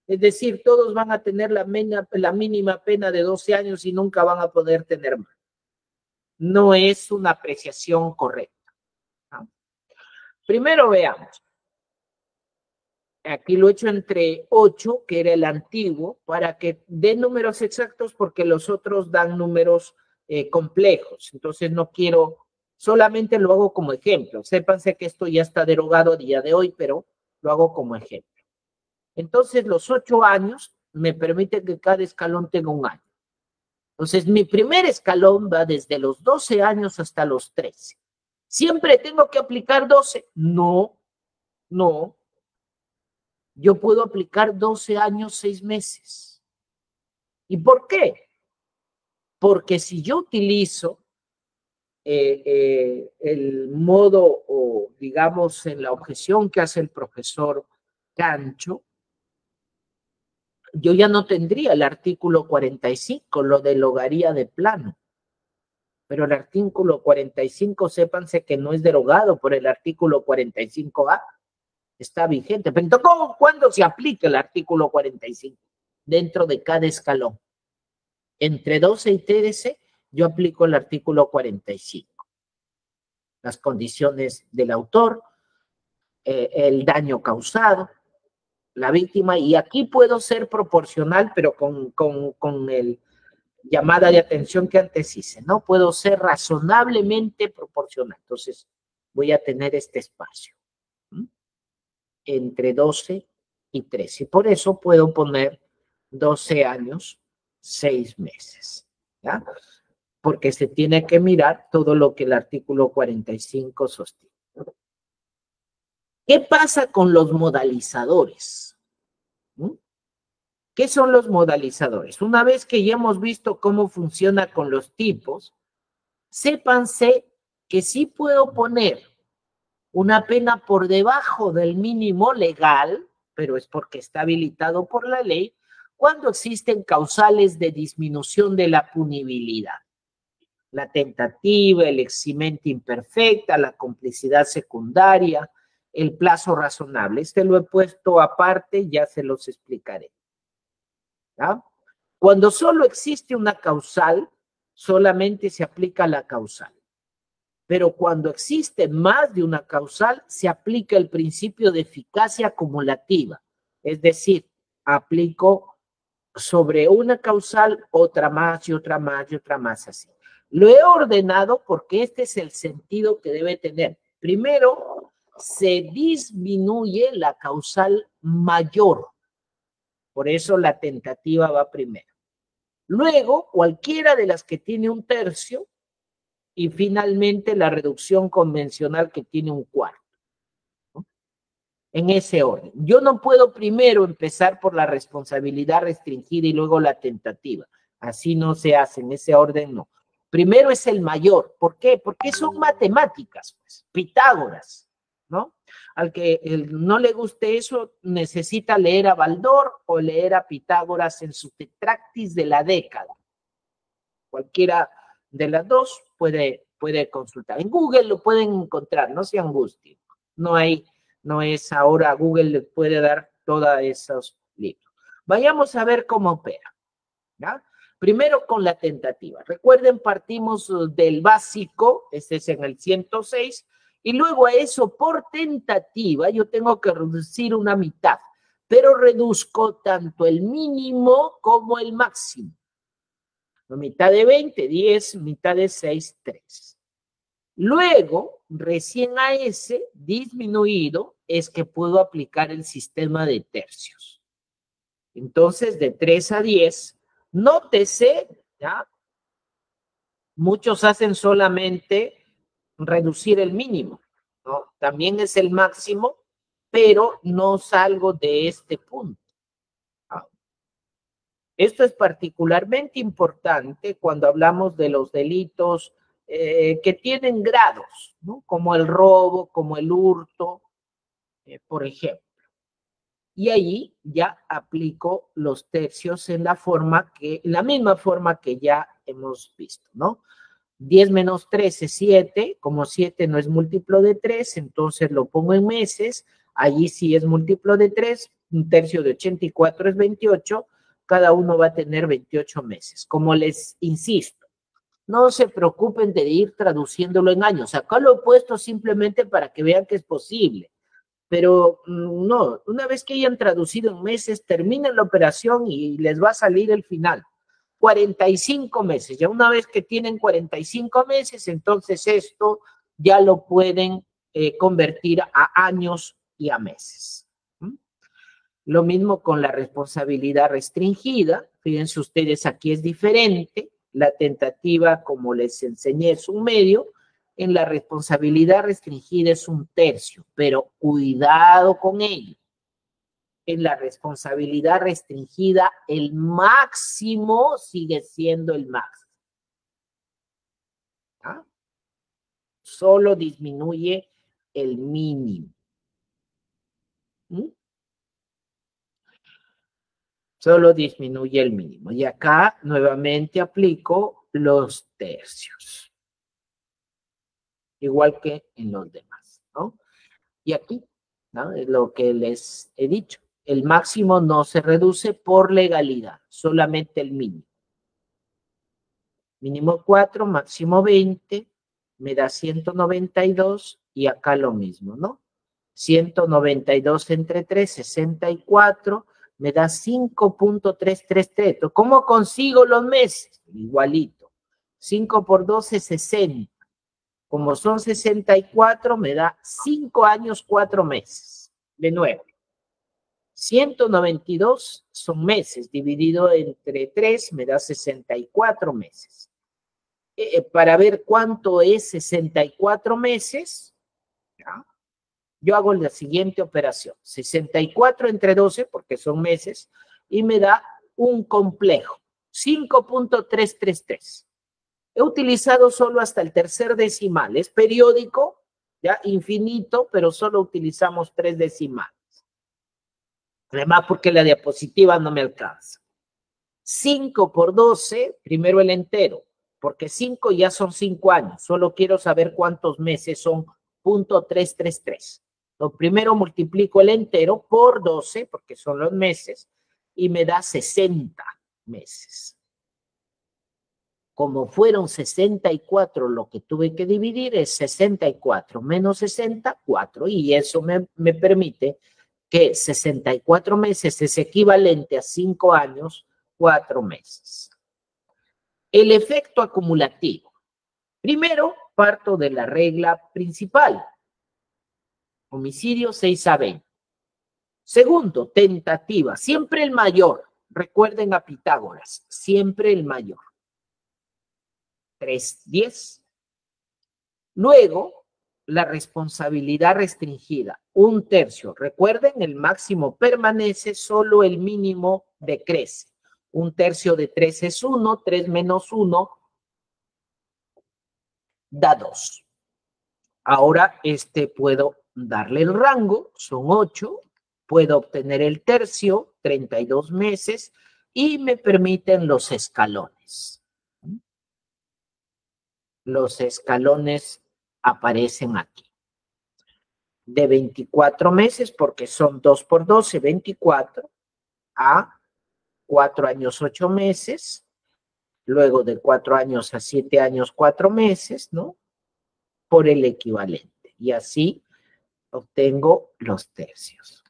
[SPEAKER 3] Es decir, todos van a tener la mínima pena de 12 años y nunca van a poder tener más. No es una apreciación correcta, ¿no? Primero veamos. Aquí lo he hecho entre 8, que era el antiguo, para que dé números exactos porque los otros dan números complejos. Entonces no quiero, solamente lo hago como ejemplo. Sépanse que esto ya está derogado a día de hoy, pero lo hago como ejemplo. Entonces los 8 años me permiten que cada escalón tenga un año. Entonces mi primer escalón va desde los 12 años hasta los 13. ¿Siempre tengo que aplicar 12? No, no. Yo puedo aplicar 12 años, 6 meses. ¿Y por qué? Porque si yo utilizo el modo, o digamos, en la objeción que hace el profesor Cancho, yo ya no tendría el artículo 45, lo derogaría de plano. Pero el artículo 45, sépanse que no es derogado por el artículo 45A. Está vigente. Pero entonces, ¿cuándo se aplica el artículo 45? Dentro de cada escalón. Entre 12 y 13, yo aplico el artículo 45. Las condiciones del autor, el daño causado, la víctima, y aquí puedo ser proporcional, pero con el llamada de atención que antes hice, ¿no? Puedo ser razonablemente proporcional. Entonces, voy a tener este espacio entre 12 y 13. Y por eso puedo poner 12 años, 6 meses, ¿ya? Porque se tiene que mirar todo lo que el artículo 45 sostiene. ¿Qué pasa con los modalizadores? ¿Qué son los modalizadores? Una vez que ya hemos visto cómo funciona con los tipos, sépanse que sí puedo poner una pena por debajo del mínimo legal, pero es porque está habilitado por la ley, cuando existen causales de disminución de la punibilidad. La tentativa, el eximente imperfecta, la complicidad secundaria, el plazo razonable. Este lo he puesto aparte, ya se los explicaré. ¿Ya? Cuando solo existe una causal, solamente se aplica la causal. Pero cuando existe más de una causal, se aplica el principio de eficacia acumulativa. Es decir, aplico sobre una causal otra más y otra más y otra más así. Lo he ordenado porque este es el sentido que debe tener. Primero, se disminuye la causal mayor. Por eso la tentativa va primero. Luego, cualquiera de las que tiene un tercio, y finalmente la reducción convencional que tiene un cuarto, ¿no? En ese orden. Yo no puedo primero empezar por la responsabilidad restringida y luego la tentativa. Así no se hace, en ese orden no. Primero es el mayor. ¿Por qué? Porque son matemáticas, pues. Pitágoras, ¿no? Al que no le guste eso, necesita leer a Baldor o leer a Pitágoras en su Tetractis de la década. Cualquiera de las dos puede consultar. En Google lo pueden encontrar, no se angustien. No es ahora, Google le puede dar todos esos libros. Vayamos a ver cómo opera, ¿ya? Primero con la tentativa. Recuerden, partimos del básico, este es en el 106, y luego a eso por tentativa yo tengo que reducir una mitad, pero reduzco tanto el mínimo como el máximo. Mitad de 20, 10, mitad de 6, 3. Luego, recién a ese disminuido es que puedo aplicar el sistema de tercios. Entonces, de 3 a 10, nótese, ¿ya? Muchos hacen solamente reducir el mínimo, ¿no? También es el máximo, pero no salgo de este punto. Esto es particularmente importante cuando hablamos de los delitos que tienen grados, ¿no? Como el robo, como el hurto, por ejemplo. Y ahí ya aplico los tercios en la misma forma que ya hemos visto, ¿no? 10 menos 3 es 7, como 7 no es múltiplo de 3, entonces lo pongo en meses, allí sí es múltiplo de 3, un tercio de 84 es 28, cada uno va a tener 28 meses. Como les insisto, no se preocupen de ir traduciéndolo en años. Acá lo he puesto simplemente para que vean que es posible. Pero no, una vez que hayan traducido en meses, terminen la operación y les va a salir el final. 45 meses. Ya una vez que tienen 45 meses, entonces esto ya lo pueden convertir a años y a meses. Lo mismo con la responsabilidad restringida. Fíjense ustedes, aquí es diferente. La tentativa, como les enseñé, es un medio. En la responsabilidad restringida es un tercio, pero cuidado con ello. En la responsabilidad restringida, el máximo sigue siendo el máximo. ¿Ah? Solo disminuye el mínimo. Solo disminuye el mínimo. Y acá nuevamente aplico los tercios. Igual que en los demás, ¿no? Y aquí, ¿no? Es lo que les he dicho. El máximo no se reduce por legalidad, solamente el mínimo. Mínimo 4, máximo 20, me da 192 y acá lo mismo, ¿no? 192 entre 3, 64, me da 5.333. ¿Cómo consigo los meses? Igualito. 5 por 12, 60. Como son 64, me da 5 años, 4 meses. De nuevo. 192 son meses, dividido entre 3 me da 64 meses. Para ver cuánto es 64 meses, ¿ya? Yo hago la siguiente operación. 64 entre 12, porque son meses, y me da un complejo, 5.333. He utilizado solo hasta el tercer decimal. Es periódico, ya infinito, pero solo utilizamos 3 decimales. Además, porque la diapositiva no me alcanza. 5 por 12, primero el entero, porque 5 ya son 5 años. Solo quiero saber cuántos meses son 0.333. Lo primero multiplico el entero por 12, porque son los meses, y me da 60 meses. Como fueron 64, lo que tuve que dividir es 64 menos 60, 4, y eso me permite que 64 meses es equivalente a 5 años, 4 meses. El efecto acumulativo. Primero, parto de la regla principal. Homicidio 6 a 20. Segundo, tentativa. Siempre el mayor. Recuerden a Pitágoras. Siempre el mayor. 3/10. Luego, la responsabilidad restringida. 1/3. Recuerden, el máximo permanece, solo el mínimo decrece. 1/3 de 3 es 1, 3 menos 1 da 2. Ahora puedo darle el rango, son 8, puedo obtener el tercio, 32 meses, y me permiten los escalones. Los escalones aparecen aquí. De 24 meses, porque son 2 por 12, 24, a 4 años, 8 meses, luego de 4 años a 7 años, 4 meses, ¿no? Por el equivalente. Y así obtengo los tercios.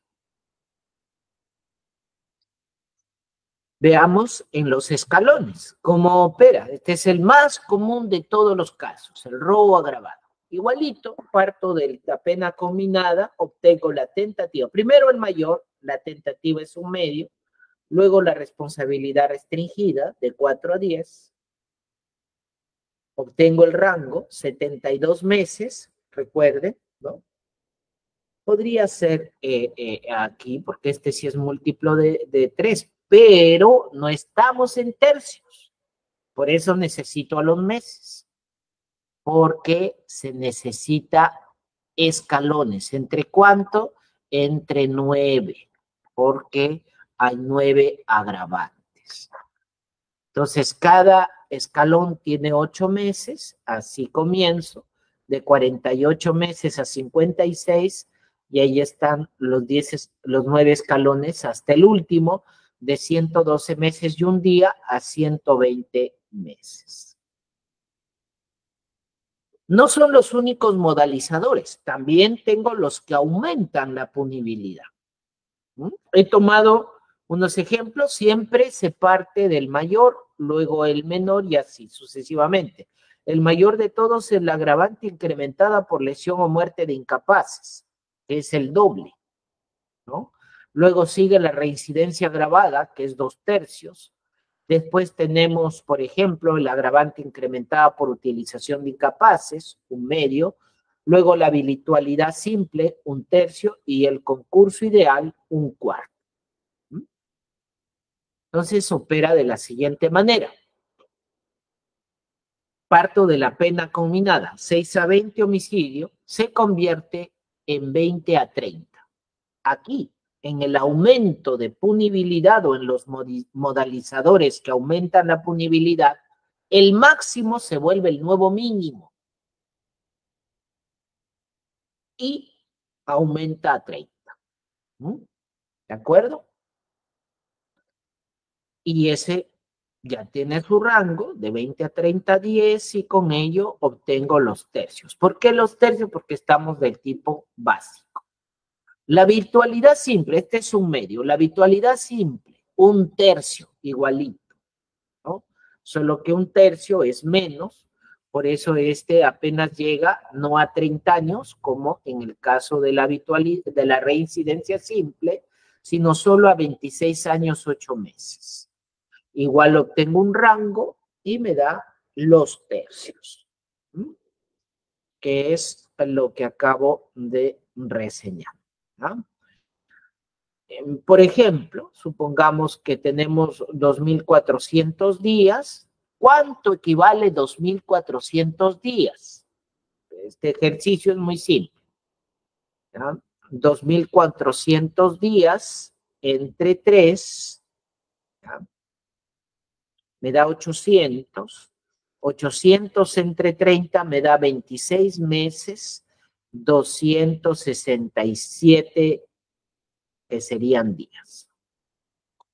[SPEAKER 3] Veamos en los escalones cómo opera. Este es el más común de todos los casos, el robo agravado. Igualito, parto de la pena combinada, obtengo la tentativa. Primero el mayor, la tentativa es un medio, luego la responsabilidad restringida de 4 a 10. Obtengo el rango, 72 meses, recuerden, ¿no? Podría ser aquí, porque este sí es múltiplo de 3, pero no estamos en tercios. Por eso necesito a los meses, porque se necesita escalones. ¿Entre cuánto? Entre 9, porque hay 9 agravantes. Entonces, cada escalón tiene 8 meses, así comienzo, de 48 meses a 56, y ahí están los 9 escalones hasta el último, de 112 meses y un día a 120 meses. No son los únicos modalizadores, también tengo los que aumentan la punibilidad. He tomado unos ejemplos, siempre se parte del mayor, luego el menor y así sucesivamente. El mayor de todos es la agravante incrementada por lesión o muerte de incapaces, que es el doble, ¿no? Luego sigue la reincidencia agravada, que es 2/3. Después tenemos, por ejemplo, el agravante incrementada por utilización de incapaces, 1/2. Luego la habitualidad simple, 1/3, y el concurso ideal, 1/4. Entonces opera de la siguiente manera. Parto de la pena conminada, 6 a 20 homicidio, se convierte en 20 a 30. Aquí, en el aumento de punibilidad o en los modalizadores que aumentan la punibilidad, el máximo se vuelve el nuevo mínimo y aumenta a 30. ¿De acuerdo? Y ese ya tiene su rango de 20 a 30 10 y con ello obtengo los tercios. ¿Por qué los tercios? Porque estamos del tipo básico. La habitualidad simple, este es un medio, la habitualidad simple, 1/3, igualito, ¿no? Solo que 1/3 es menos, por eso este apenas llega no a 30 años, como en el caso de la habitualidad, de la reincidencia simple, sino solo a 26 años, 8 meses. Igual obtengo un rango y me da los tercios, que es lo que acabo de reseñar, ¿no? Por ejemplo, supongamos que tenemos 2.400 días. ¿Cuánto equivale 2.400 días? Este ejercicio es muy simple, ¿no? 2.400 días entre 3, ¿no? Me da 800. 800 entre 30 me da 26 meses, 267 que serían días.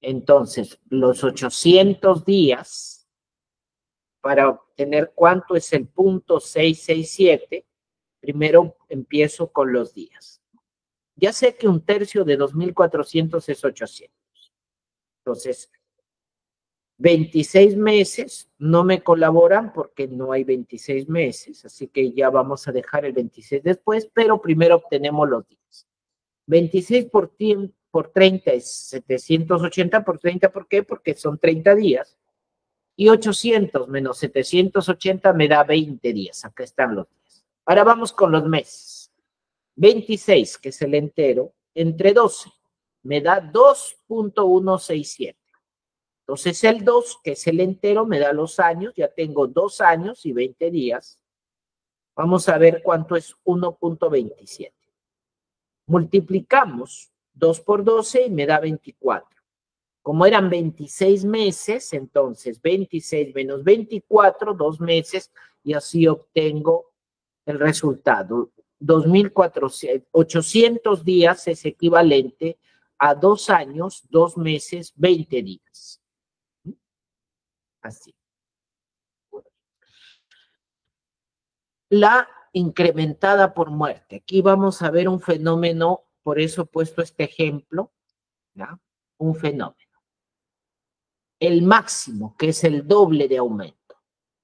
[SPEAKER 3] Entonces, los 800 días, para obtener cuánto es el punto 667, primero empiezo con los días. Ya sé que 1/3 de 2.400 es 800. Entonces, 26 meses no me colaboran porque no hay 26 meses, así que ya vamos a dejar el 26 después, pero primero obtenemos los días. 26 por 30 es 780 por 30, ¿por qué? Porque son 30 días. Y 800 menos 780 me da 20 días, acá están los días. Ahora vamos con los meses. 26, que es el entero, entre 12, me da 2.167. Entonces el 2, que es el entero, me da los años, ya tengo 2 años y 20 días. Vamos a ver cuánto es 1.27. Multiplicamos 2 por 12 y me da 24. Como eran 26 meses, entonces 26 menos 24, 2 meses, y así obtengo el resultado. 800 días es equivalente a 2 años, 2 meses, 20 días. Así. La incrementada por muerte. Aquí vamos a ver un fenómeno, por eso he puesto este ejemplo, ¿ya? Un fenómeno. El máximo, que es el doble de aumento.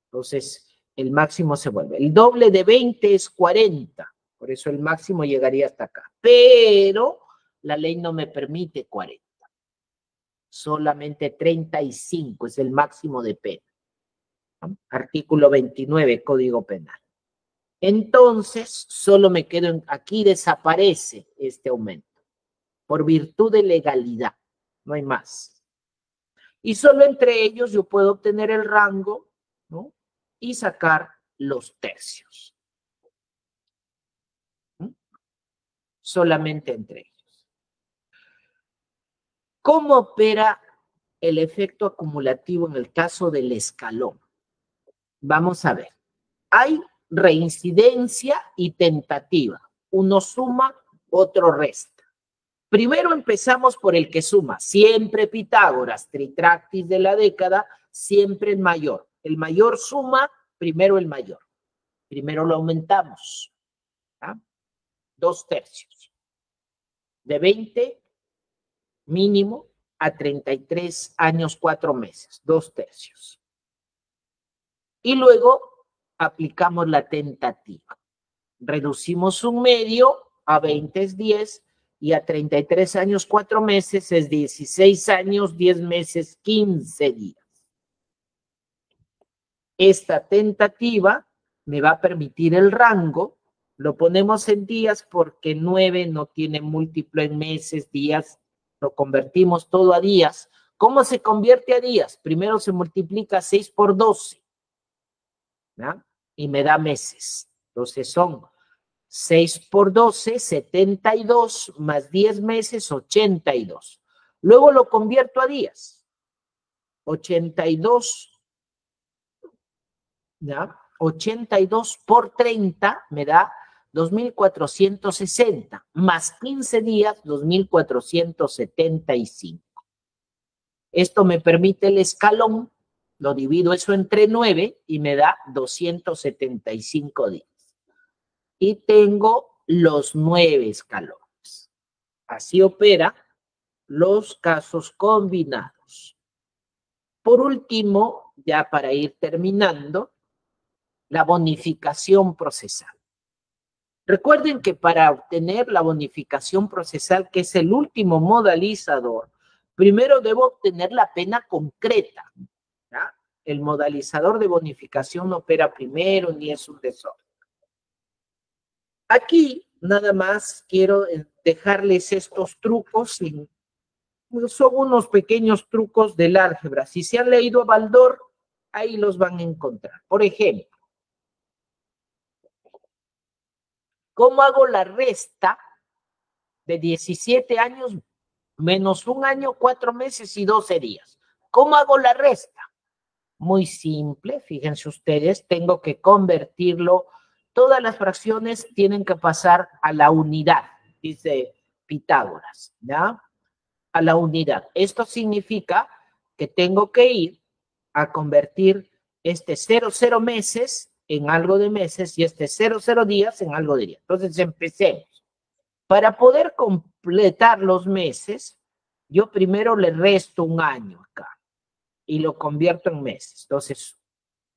[SPEAKER 3] Entonces, el máximo se vuelve. El doble de 20 es 40, por eso el máximo llegaría hasta acá. Pero la ley no me permite 40. Solamente 35 es el máximo de pena. Artículo 29, Código Penal. Entonces, solo me quedo aquí, desaparece este aumento, por virtud de legalidad, no hay más. Y solo entre ellos yo puedo obtener el rango, ¿no? Y sacar los tercios. Solamente entre ellos. ¿Cómo opera el efecto acumulativo en el caso del escalón? Vamos a ver. Hay reincidencia y tentativa. Uno suma otro resta. Primero empezamos por el que suma. Siempre Pitágoras, Tritractis de la década, siempre el mayor. El mayor suma, primero el mayor. Primero lo aumentamos. ¿Ah? 2/3. De 20 mínimo a 33 años, 4 meses. 2/3. Y luego aplicamos la tentativa. Reducimos un medio, a 20 es 10, y a 33 años, 4 meses es 16 años, 10 meses, 15 días. Esta tentativa me va a permitir el rango, lo ponemos en días porque 9 no tiene múltiplo en meses, días, lo convertimos todo a días. ¿Cómo se convierte a días? Primero se multiplica 6 por 12, ¿ya? Y me da meses. Entonces son 6 por 12, 72, más 10 meses, 82. Luego lo convierto a días. 82, ¿ya? 82 por 30 me da 2.460, más 15 días, 2.475. Esto me permite el escalón, lo divido eso entre 9 y me da 275 días. Y tengo los 9 escalones. Así opera los casos combinados. Por último, ya para ir terminando, la bonificación procesal. Recuerden que para obtener la bonificación procesal, que es el último modalizador, primero debo obtener la pena concreta, ¿ya? El modalizador de bonificación no opera primero ni es un desorden. Aquí nada más quiero dejarles estos trucos, son unos pequeños trucos del álgebra. Si se han leído a Baldor, ahí los van a encontrar. Por ejemplo, ¿cómo hago la resta de 17 años menos 1 año, 4 meses y 12 días? ¿Cómo hago la resta? Muy simple, fíjense ustedes, tengo que convertirlo. Todas las fracciones tienen que pasar a la unidad, dice Pitágoras, ¿ya? A la unidad. Esto significa que tengo que ir a convertir este 00 meses en algo de meses y este 00 días en algo de días. Entonces empecemos. Para poder completar los meses, yo primero le resto 1 año acá y lo convierto en meses. Entonces,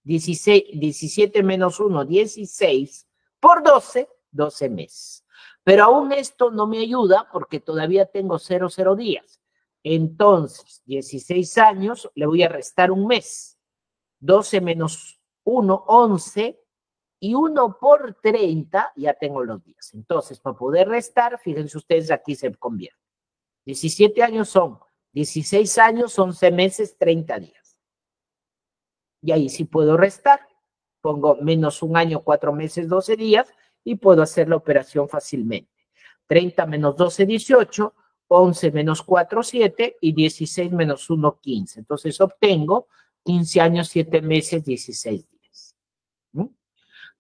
[SPEAKER 3] 17 menos 1, 16, por 12, 12 meses. Pero aún esto no me ayuda porque todavía tengo 00 días. Entonces, 16 años, le voy a restar 1 mes. 12 menos 1, 11, y 1 por 30, ya tengo los días. Entonces, para poder restar, fíjense ustedes, aquí se convierte. 17 años son 16 años, 11 meses, 30 días. Y ahí sí puedo restar. Pongo menos 1 año, 4 meses, 12 días y puedo hacer la operación fácilmente. 30 menos 12, 18, 11 menos 4, 7 y 16 menos 1, 15. Entonces obtengo 15 años, 7 meses, 16 días.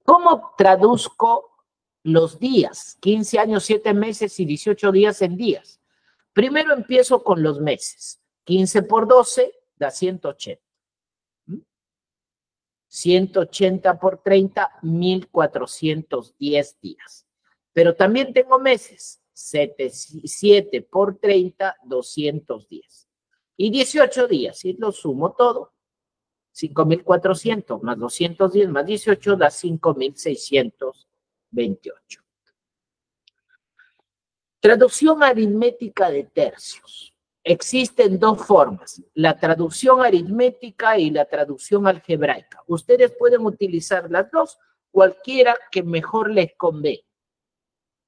[SPEAKER 3] ¿Cómo traduzco los días? 15 años, 7 meses y 18 días en días. Primero empiezo con los meses. 15 por 12 da 180. 180 por 30, 1410 días. Pero también tengo meses. 7 por 30, 210. Y 18 días, y lo sumo todo. 5.400 más 210 más 18 da 5.628. Traducción aritmética de tercios. Existen 2 formas, la traducción aritmética y la traducción algebraica. Ustedes pueden utilizar las dos, cualquiera que mejor les convenga.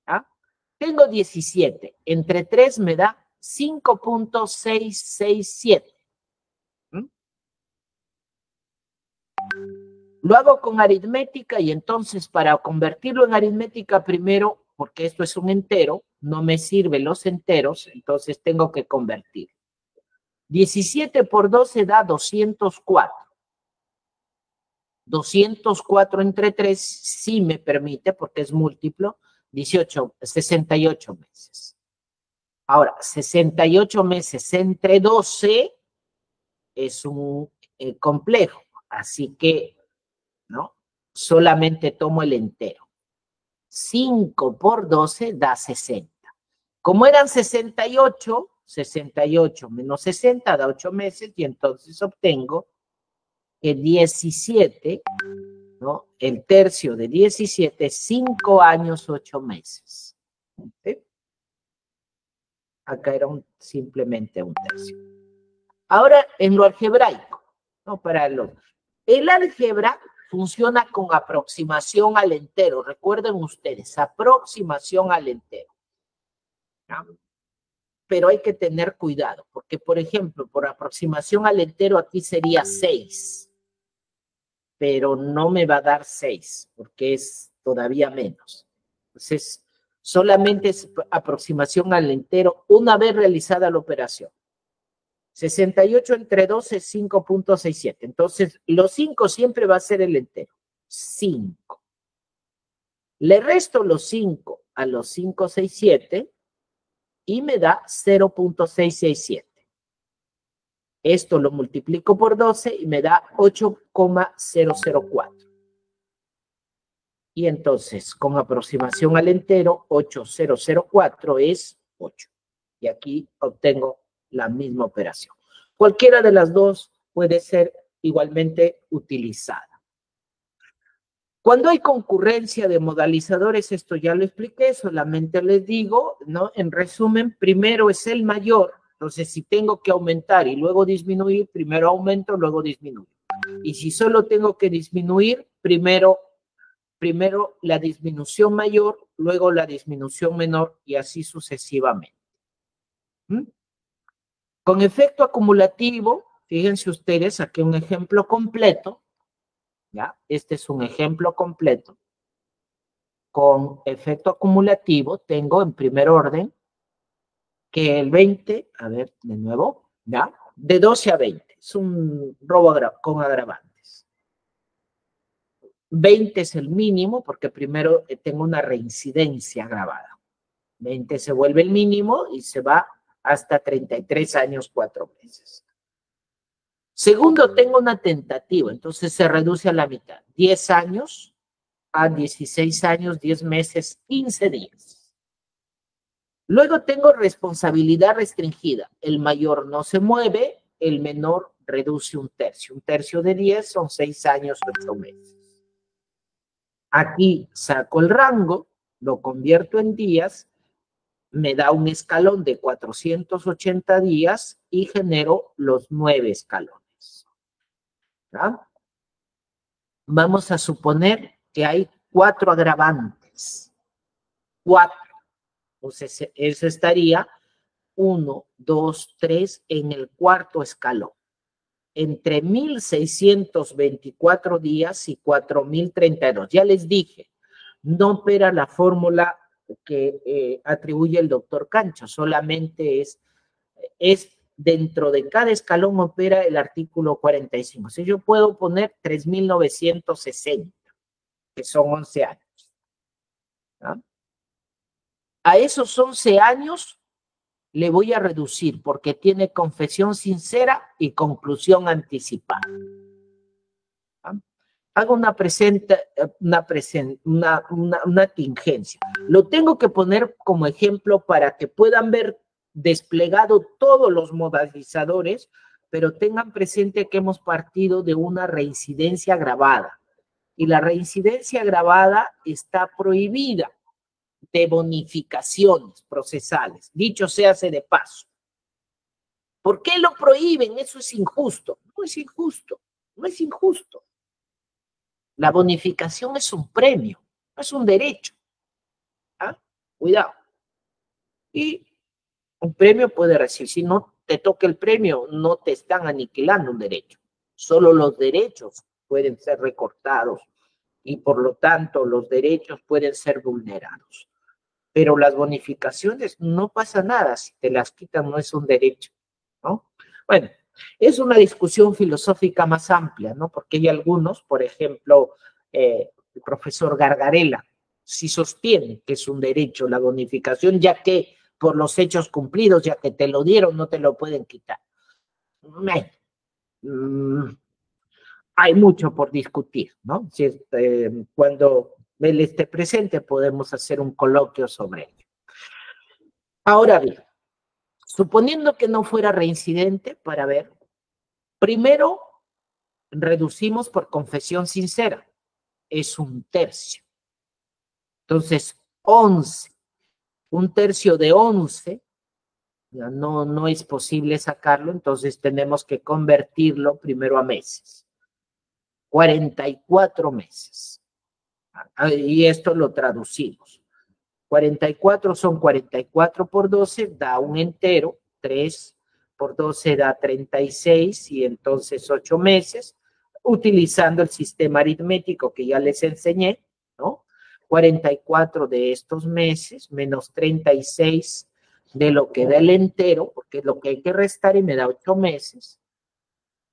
[SPEAKER 3] ¿Ah? Tengo 17, entre 3 me da 5.667. Lo hago con aritmética y entonces para convertirlo en aritmética primero, porque esto es un entero, no me sirven los enteros, entonces tengo que convertir. 17 por 12 da 204. 204 entre 3 sí me permite, porque es múltiplo, 68 meses. Ahora, 68 meses entre 12 es un complejo, así que, ¿no? Solamente tomo el entero. 5 por 12 da 60. Como eran 68, 68 menos 60 da 8 meses y entonces obtengo que 17, ¿no? El tercio de 17, 5 años, 8 meses. ¿Sí? Acá era simplemente un tercio. Ahora, en lo algebraico, ¿no? El álgebra funciona con aproximación al entero. Recuerden ustedes, aproximación al entero. ¿No? Pero hay que tener cuidado, porque, por ejemplo, por aproximación al entero aquí sería 6, pero no me va a dar 6, porque es todavía menos. Entonces, solamente es aproximación al entero una vez realizada la operación. 68 entre 12 es 5.67. Entonces, los 5 siempre va a ser el entero. 5. Le resto los 5 a los 567 y me da 0.667. Esto lo multiplico por 12 y me da 8,004. Y entonces, con aproximación al entero, 8,004 es 8. Y aquí obtengo la misma operación. Cualquiera de las dos puede ser igualmente utilizada. Cuando hay concurrencia de modalizadores, esto ya lo expliqué, solamente les digo, ¿no? En resumen, primero es el mayor, entonces si tengo que aumentar y luego disminuir, primero aumento, luego disminuyo. Y si solo tengo que disminuir, primero la disminución mayor, luego la disminución menor y así sucesivamente. ¿Mm? Con efecto acumulativo, fíjense ustedes, aquí un ejemplo completo, ¿ya? Este es un ejemplo completo. Con efecto acumulativo tengo en primer orden que el 20, a ver, de nuevo, ¿ya? De 12 a 20, es un robo con agravantes. 20 es el mínimo porque primero tengo una reincidencia agravada. 20 se vuelve el mínimo y se va hasta 33 años, 4 meses. Segundo, tengo una tentativa, entonces se reduce a la mitad. 10 años a 16 años, 10 meses, 15 días. Luego tengo responsabilidad restringida. El mayor no se mueve, el menor reduce un tercio. Un tercio de 10 son 6 años, 8 meses. Aquí saco el rango, lo convierto en días, me da un escalón de 480 días y genero los 9 escalones. ¿Ya? Vamos a suponer que hay 4 agravantes. 4. Entonces, eso estaría 1, 2, 3 en el cuarto escalón. Entre 1,624 días y 4,032. Ya les dije, no opera la fórmula que atribuye el doctor Cancho, solamente es dentro de cada escalón opera el artículo 45. O sea, yo puedo poner 3,960, que son 11 años. ¿No? A esos 11 años le voy a reducir porque tiene confesión sincera y conclusión anticipada. Hago una tingencia. Lo tengo que poner como ejemplo para que puedan ver desplegado todos los modalizadores, pero tengan presente que hemos partido de una reincidencia agravada. Y la reincidencia agravada está prohibida de bonificaciones procesales. Dicho sea de paso. ¿Por qué lo prohíben? Eso es injusto. No es injusto. No es injusto. La bonificación es un premio, no es un derecho. ¿Ah? Cuidado. Y un premio puede recibir. Si no te toca el premio, no te están aniquilando un derecho. Solo los derechos pueden ser recortados y por lo tanto los derechos pueden ser vulnerados. Pero las bonificaciones no pasa nada, si te las quitan no es un derecho, ¿no? Bueno, es una discusión filosófica más amplia, ¿no? Porque hay algunos, por ejemplo, el profesor Gargarella, si sostiene que es un derecho la bonificación, ya que por los hechos cumplidos, ya que te lo dieron, no te lo pueden quitar. Hay mucho por discutir, ¿no? Si, cuando él esté presente podemos hacer un coloquio sobre ello. Ahora bien, suponiendo que no fuera reincidente, para ver, primero reducimos por confesión sincera, es 1/3. Entonces, 11, 1/3 de 11, ya no es posible sacarlo, entonces tenemos que convertirlo primero a meses. 44 meses. Y esto lo traducimos. 44 son 44 por 12, da un entero, 3 por 12 da 36 y entonces 8 meses, utilizando el sistema aritmético que ya les enseñé, ¿no? 44 de estos meses menos 36 de lo que da el entero, porque es lo que hay que restar y me da 8 meses.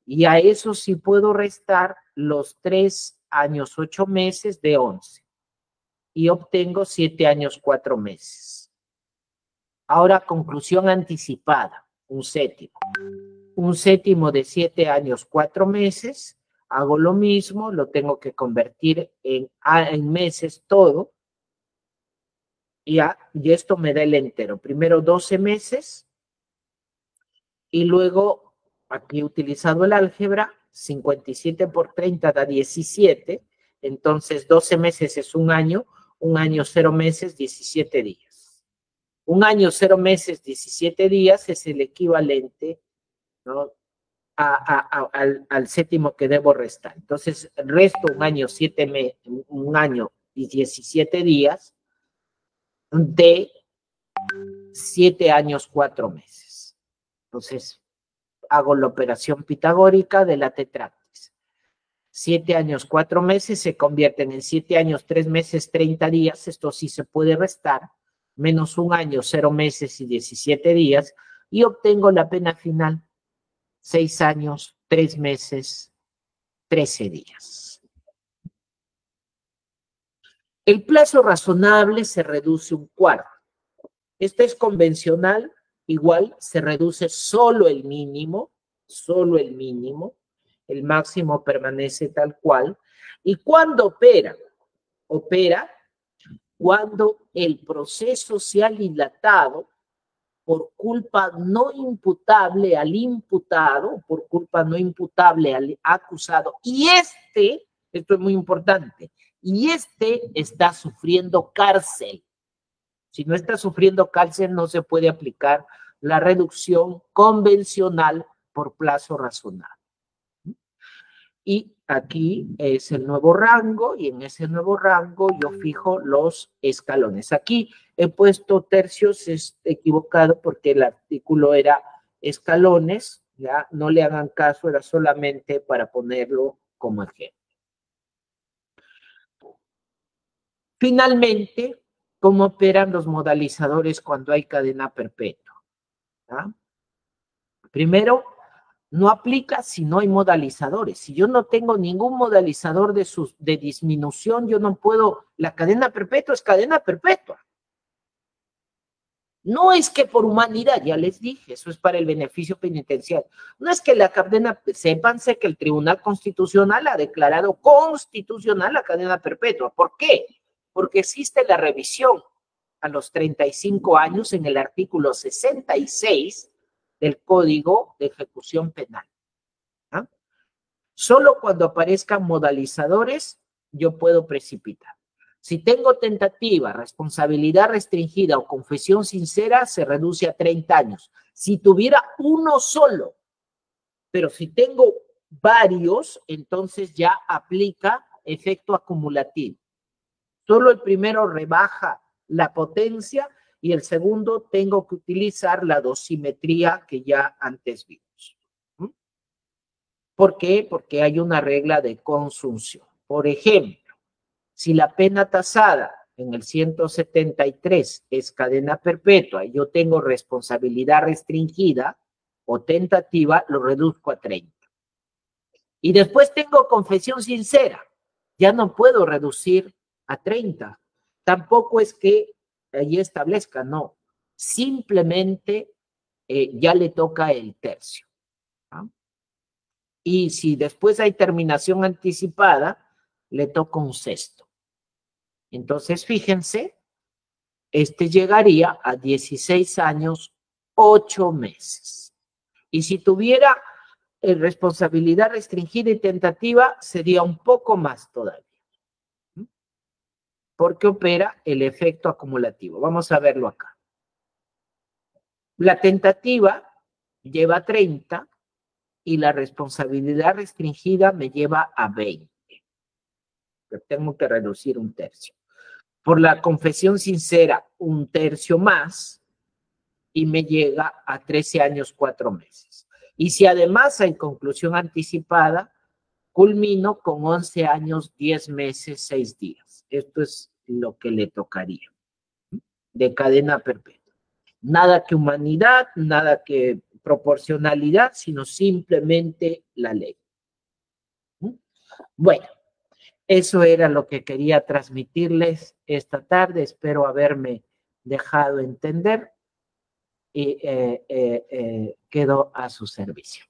[SPEAKER 3] Y a eso sí puedo restar los 3 años 8 meses de 11. Y obtengo 7 años 4 meses. Ahora, conclusión anticipada, 1/7. 1/7 de 7 años 4 meses, hago lo mismo, lo tengo que convertir en meses todo, y esto me da el entero. Primero 12 meses, y luego, aquí he utilizado el álgebra, 57 por 30 da 17, entonces 12 meses es un año 0 meses, 17 días. 1 año, 0 meses, 17 días es el equivalente, ¿no?, al séptimo que debo restar. Entonces, resto 1 año, 1 año y 17 días de 7 años, 4 meses. Entonces, hago la operación pitagórica de la tetráctesis. 7 años, 4 meses se convierten en 7 años, 3 meses, 30 días. Esto sí se puede restar. Menos 1 año, 0 meses y 17 días. Y obtengo la pena final. 6 años, 3 meses, 13 días. El plazo razonable se reduce 1/4. Este es convencional. Igual se reduce solo el mínimo. El máximo permanece tal cual. ¿Y cuándo opera? Opera cuando el proceso se ha dilatado por culpa no imputable al imputado, por culpa no imputable al acusado, y esto es muy importante, y está sufriendo cárcel. Si no está sufriendo cárcel, no se puede aplicar la reducción convencional por plazo razonable. Y aquí es el nuevo rango, y en ese nuevo rango yo fijo los escalones. Aquí he puesto tercios, es equivocado porque el artículo era escalones, ya no le hagan caso, era solamente para ponerlo como ejemplo. Finalmente, ¿cómo operan los modalizadores cuando hay cadena perpetua? ¿Ah? Primero, no aplica si no hay modalizadores. Si yo no tengo ningún modalizador de disminución, yo no puedo, la cadena perpetua es cadena perpetua. No es que por humanidad, ya les dije, eso es para el beneficio penitenciario. No es que la cadena, sépanse que el Tribunal Constitucional ha declarado constitucional la cadena perpetua. ¿Por qué? Porque existe la revisión a los 35 años en el artículo 66 del Código de Ejecución Penal. ¿Ah? Solo cuando aparezcan modalizadores yo puedo precipitar. Si tengo tentativa, responsabilidad restringida o confesión sincera, se reduce a 30 años. Si tuviera uno solo, pero si tengo varios, entonces ya aplica efecto acumulativo. Solo el primero rebaja la potencia y el segundo tengo que utilizar la dosimetría que ya antes vimos. ¿Por qué? Porque hay una regla de consunción. Por ejemplo, si la pena tasada en el 173 es cadena perpetua y yo tengo responsabilidad restringida o tentativa, lo reduzco a 30. Y después tengo confesión sincera. Ya no puedo reducir a 30. tampoco es que allí establezca, no. Simplemente ya le toca el tercio. ¿No? Y si después hay terminación anticipada, le toca un sexto. Entonces, fíjense, llegaría a 16 años, 8 meses. Y si tuviera responsabilidad restringida y tentativa, sería un poco más todavía. Porque opera el efecto acumulativo. Vamos a verlo acá. La tentativa lleva 30 y la responsabilidad restringida me lleva a 20. Pero tengo que reducir un tercio. Por la confesión sincera, un tercio más y me llega a 13 años, 4 meses. Y si además hay conclusión anticipada, culmino con 11 años, 10 meses, 6 días. Esto es lo que le tocaría de cadena perpetua. Nada que humanidad, nada que proporcionalidad, sino simplemente la ley. Bueno, eso era lo que quería transmitirles esta tarde. Espero haberme dejado entender y quedo a su servicio.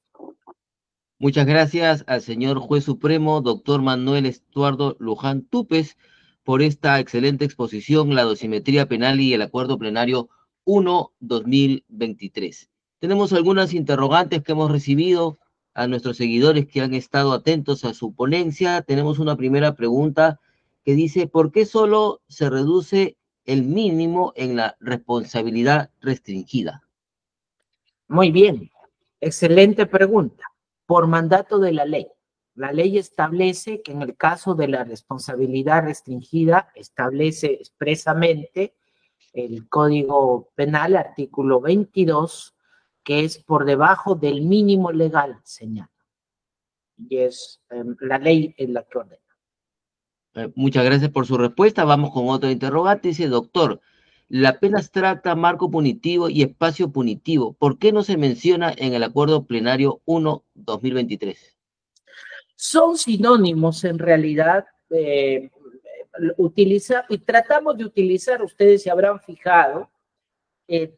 [SPEAKER 2] Muchas gracias al señor Juez Supremo, doctor Manuel Estuardo Luján Túpez, por esta excelente exposición, la dosimetría penal y el acuerdo plenario 1/2023. Tenemos algunas interrogantes que hemos recibido a nuestros seguidores que han estado atentos a su ponencia. Tenemos una primera pregunta que dice, ¿por qué solo se reduce el mínimo en la responsabilidad restringida?
[SPEAKER 3] Muy bien, excelente pregunta. Por mandato de la ley. La ley establece que en el caso de la responsabilidad restringida, establece expresamente el Código Penal, artículo 22, que es por debajo del mínimo legal, señala. Y es la ley en la que ordena.
[SPEAKER 2] Muchas gracias por su respuesta. Vamos con otra interrogante. Dice, doctor, la pena abstracta, marco punitivo y espacio punitivo, ¿por qué no se menciona en el acuerdo plenario 1/2023?
[SPEAKER 3] Son sinónimos en realidad. Y tratamos de utilizar, ustedes se habrán fijado,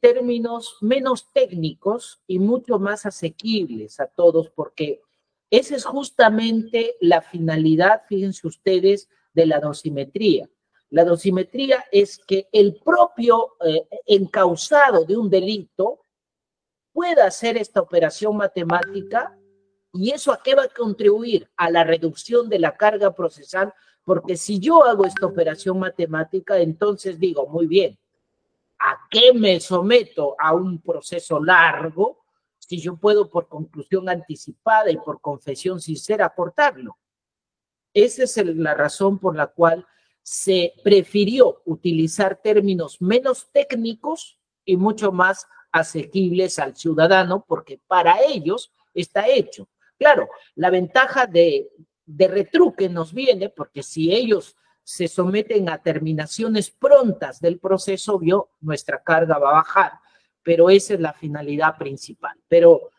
[SPEAKER 3] términos menos técnicos y mucho más asequibles a todos, porque esa es justamente la finalidad, fíjense ustedes, de la dosimetría. La dosimetría es que el propio encausado de un delito pueda hacer esta operación matemática. ¿Y eso a qué va a contribuir? A la reducción de la carga procesal, porque si yo hago esta operación matemática, entonces digo, muy bien, ¿a qué me someto a un proceso largo si yo puedo por conclusión anticipada y por confesión sincera acortarlo? Esa es la razón por la cual se prefirió utilizar términos menos técnicos y mucho más asequibles al ciudadano, porque para ellos está hecho. Claro, la ventaja de retruque nos viene porque si ellos se someten a terminaciones prontas del proceso, nuestra carga va a bajar, pero esa es la finalidad principal. Pero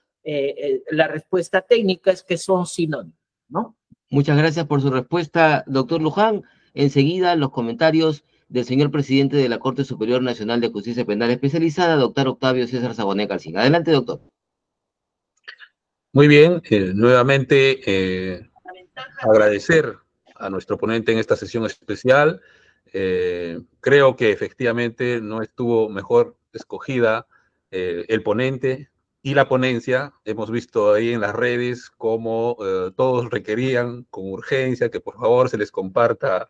[SPEAKER 3] la respuesta técnica es que son sinónimos, ¿no?
[SPEAKER 2] Muchas gracias por su respuesta, doctor Luján. Enseguida, los comentarios del señor presidente de la Corte Superior Nacional de Justicia Penal Especializada, doctor Octavio César Saboné Calcín. Adelante, doctor.
[SPEAKER 1] Muy bien, nuevamente agradecer a nuestro ponente en esta sesión especial. Creo que efectivamente no estuvo mejor escogida el ponente y la ponencia. Hemos visto ahí en las redes cómo todos requerían con urgencia que por favor se les comparta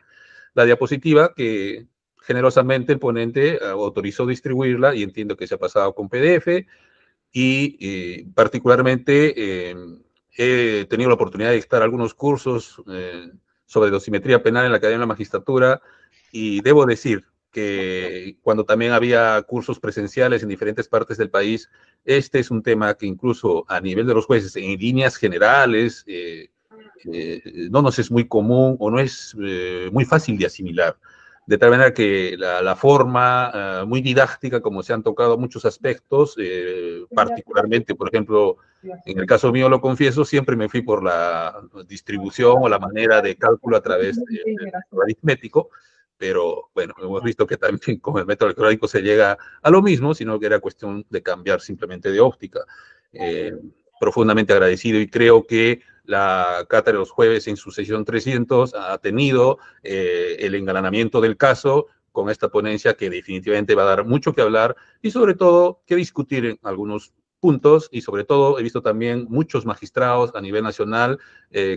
[SPEAKER 1] la diapositiva, que generosamente el ponente autorizó distribuirla y entiendo que se ha pasado con PDF. Y particularmente he tenido la oportunidad de dictar algunos cursos sobre dosimetría penal en la Academia de la Magistratura, y debo decir que cuando también había cursos presenciales en diferentes partes del país, este es un tema que incluso a nivel de los jueces, en líneas generales, no nos es muy común o no es muy fácil de asimilar. De tal manera que la forma muy didáctica, como se han tocado muchos aspectos, particularmente, por ejemplo, en el caso mío, lo confieso, siempre me fui por la distribución o la manera de cálculo a través del aritmético, pero bueno, hemos visto que también con el método electrónico se llega a lo mismo, sino que era cuestión de cambiar simplemente de óptica. Profundamente agradecido y creo que la cátedra de los jueves en su sesión 300 ha tenido el engalanamiento del caso con esta ponencia que definitivamente va a dar mucho que hablar y sobre todo que discutir en algunos puntos y sobre todo he visto también muchos magistrados a nivel nacional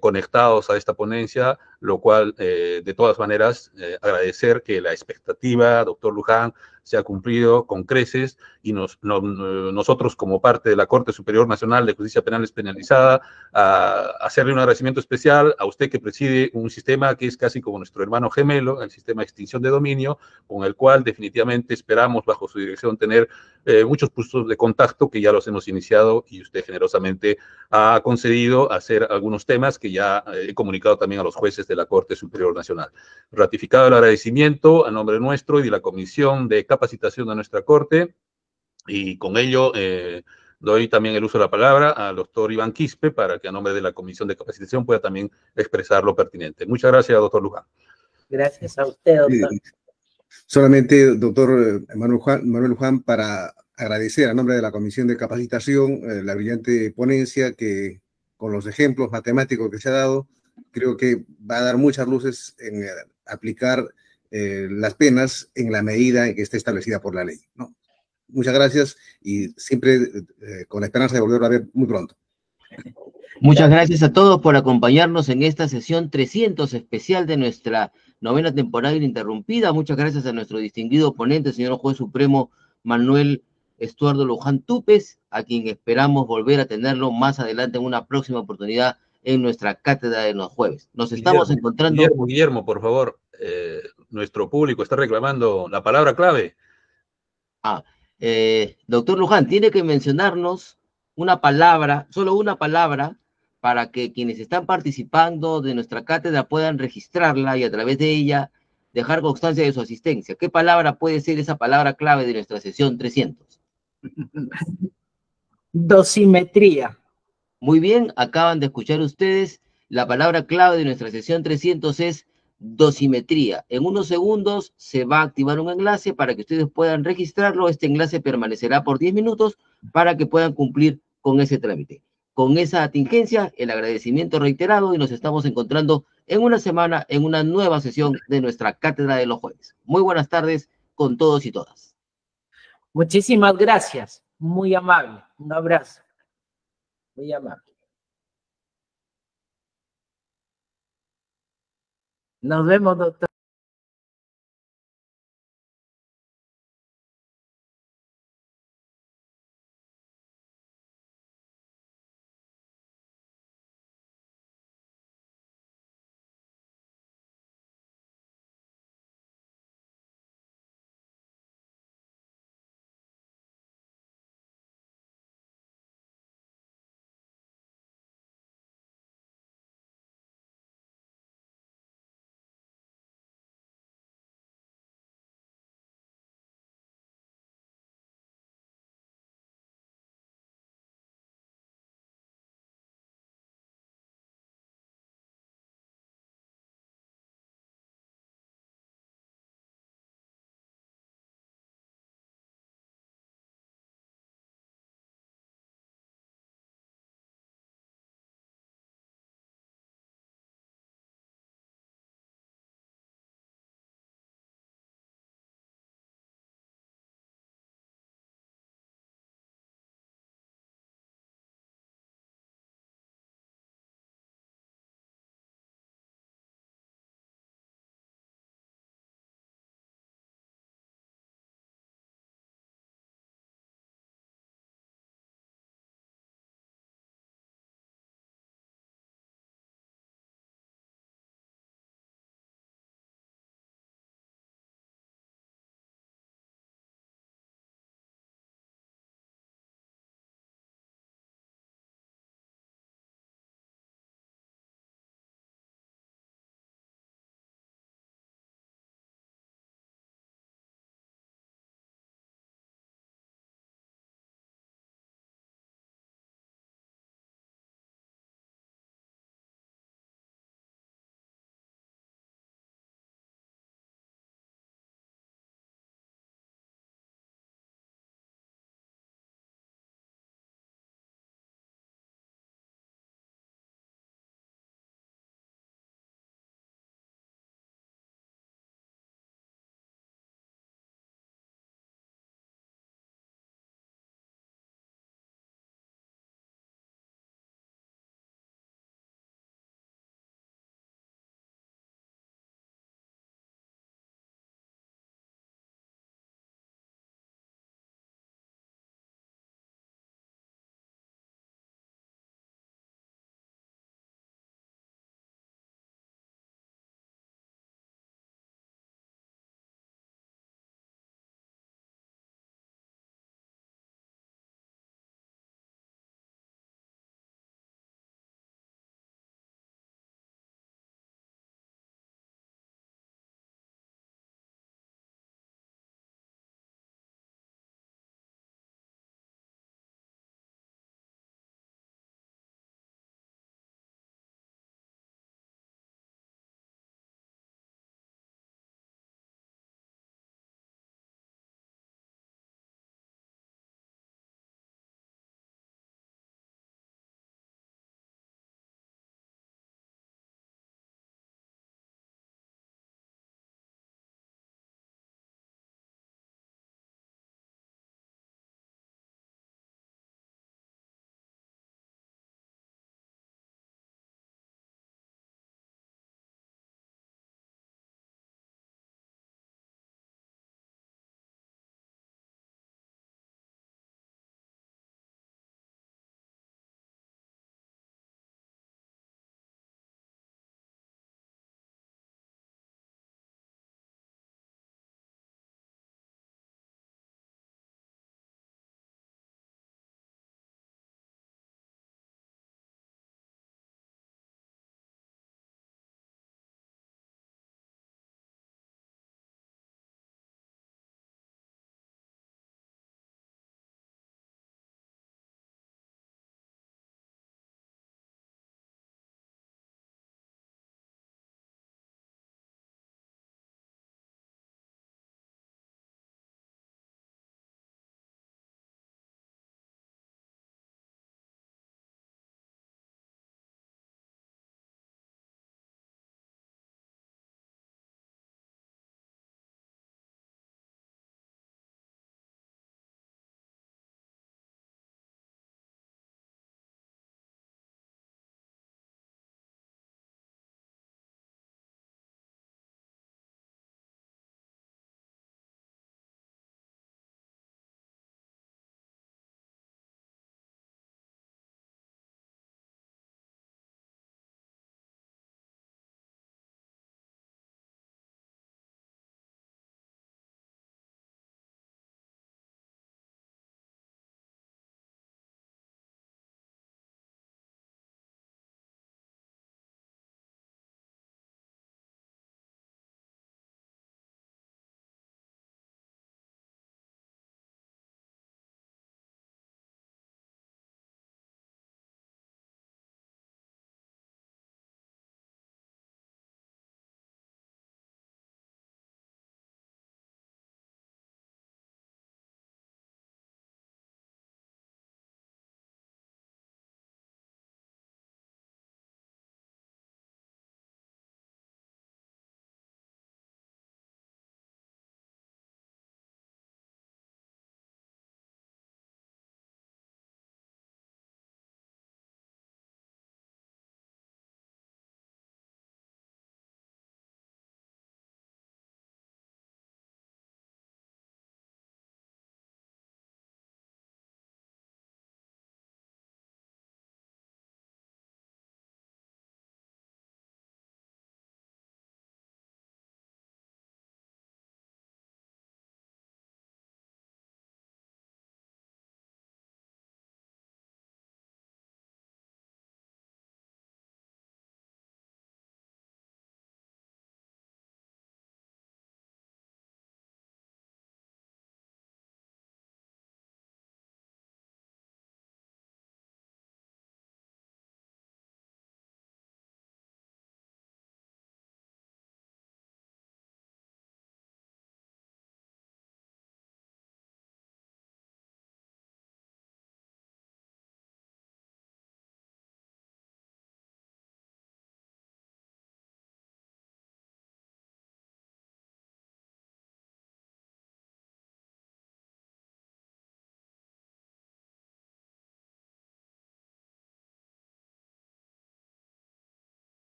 [SPEAKER 1] conectados a esta ponencia, lo cual de todas maneras agradecer que la expectativa, doctor Luján, se ha cumplido con creces y nosotros como parte de la Corte Superior Nacional de Justicia Penal Despenalizada, hacerle un agradecimiento especial a usted que preside un sistema que es casi como nuestro hermano gemelo, el sistema de extinción de dominio, con el cual definitivamente esperamos bajo su dirección tener muchos puntos de contacto que ya los hemos iniciado y usted generosamente ha concedido hacer algunos temas que ya he comunicado también a los jueces de la Corte Superior Nacional. Ratificado el agradecimiento a nombre nuestro y de la Comisión de Capacitación de nuestra Corte, y con ello doy también el uso de la palabra al doctor Iván Quispe para que a nombre de la Comisión de Capacitación pueda también expresar lo pertinente. Muchas gracias, doctor Luján.
[SPEAKER 3] Gracias a usted, doctor.
[SPEAKER 4] Solamente, doctor Manuel Luján, para agradecer a nombre de la Comisión de Capacitación la brillante ponencia que, con los ejemplos matemáticos que se ha dado, creo que va a dar muchas luces en aplicar las penas en la medida en que esté establecida por la ley, ¿no? Muchas gracias y siempre con la esperanza de volverlo a ver muy pronto.
[SPEAKER 2] Muchas gracias a todos por acompañarnos en esta sesión 300 especial de nuestra novena temporada ininterrumpida. Muchas gracias a nuestro distinguido ponente, señor juez supremo Manuel Estuardo Luján Túpez, a quien esperamos volver a tenerlo más adelante en una próxima oportunidad en nuestra cátedra de los jueves. Nos estamos encontrando...
[SPEAKER 1] Guillermo, por favor, nuestro público está reclamando la palabra clave.
[SPEAKER 2] Doctor Luján, tiene que mencionarnos una palabra, solo una palabra, para que quienes están participando de nuestra cátedra puedan registrarla y a través de ella dejar constancia de su asistencia. ¿Qué palabra puede ser esa palabra clave de nuestra sesión 300?
[SPEAKER 3] Dosimetría.
[SPEAKER 2] Muy bien, acaban de escuchar ustedes, la palabra clave de nuestra sesión 300 es dosimetría. En unos segundos se va a activar un enlace para que ustedes puedan registrarlo. Este enlace permanecerá por 10 minutos para que puedan cumplir con ese trámite. Con esa atingencia, el agradecimiento reiterado y nos estamos encontrando en una semana en una nueva sesión de nuestra Cátedra de los Jueves. Muy buenas tardes con todos y todas.
[SPEAKER 3] Muchísimas gracias. Muy amable. Un abrazo. Muy amable. Nos vemos, doctor.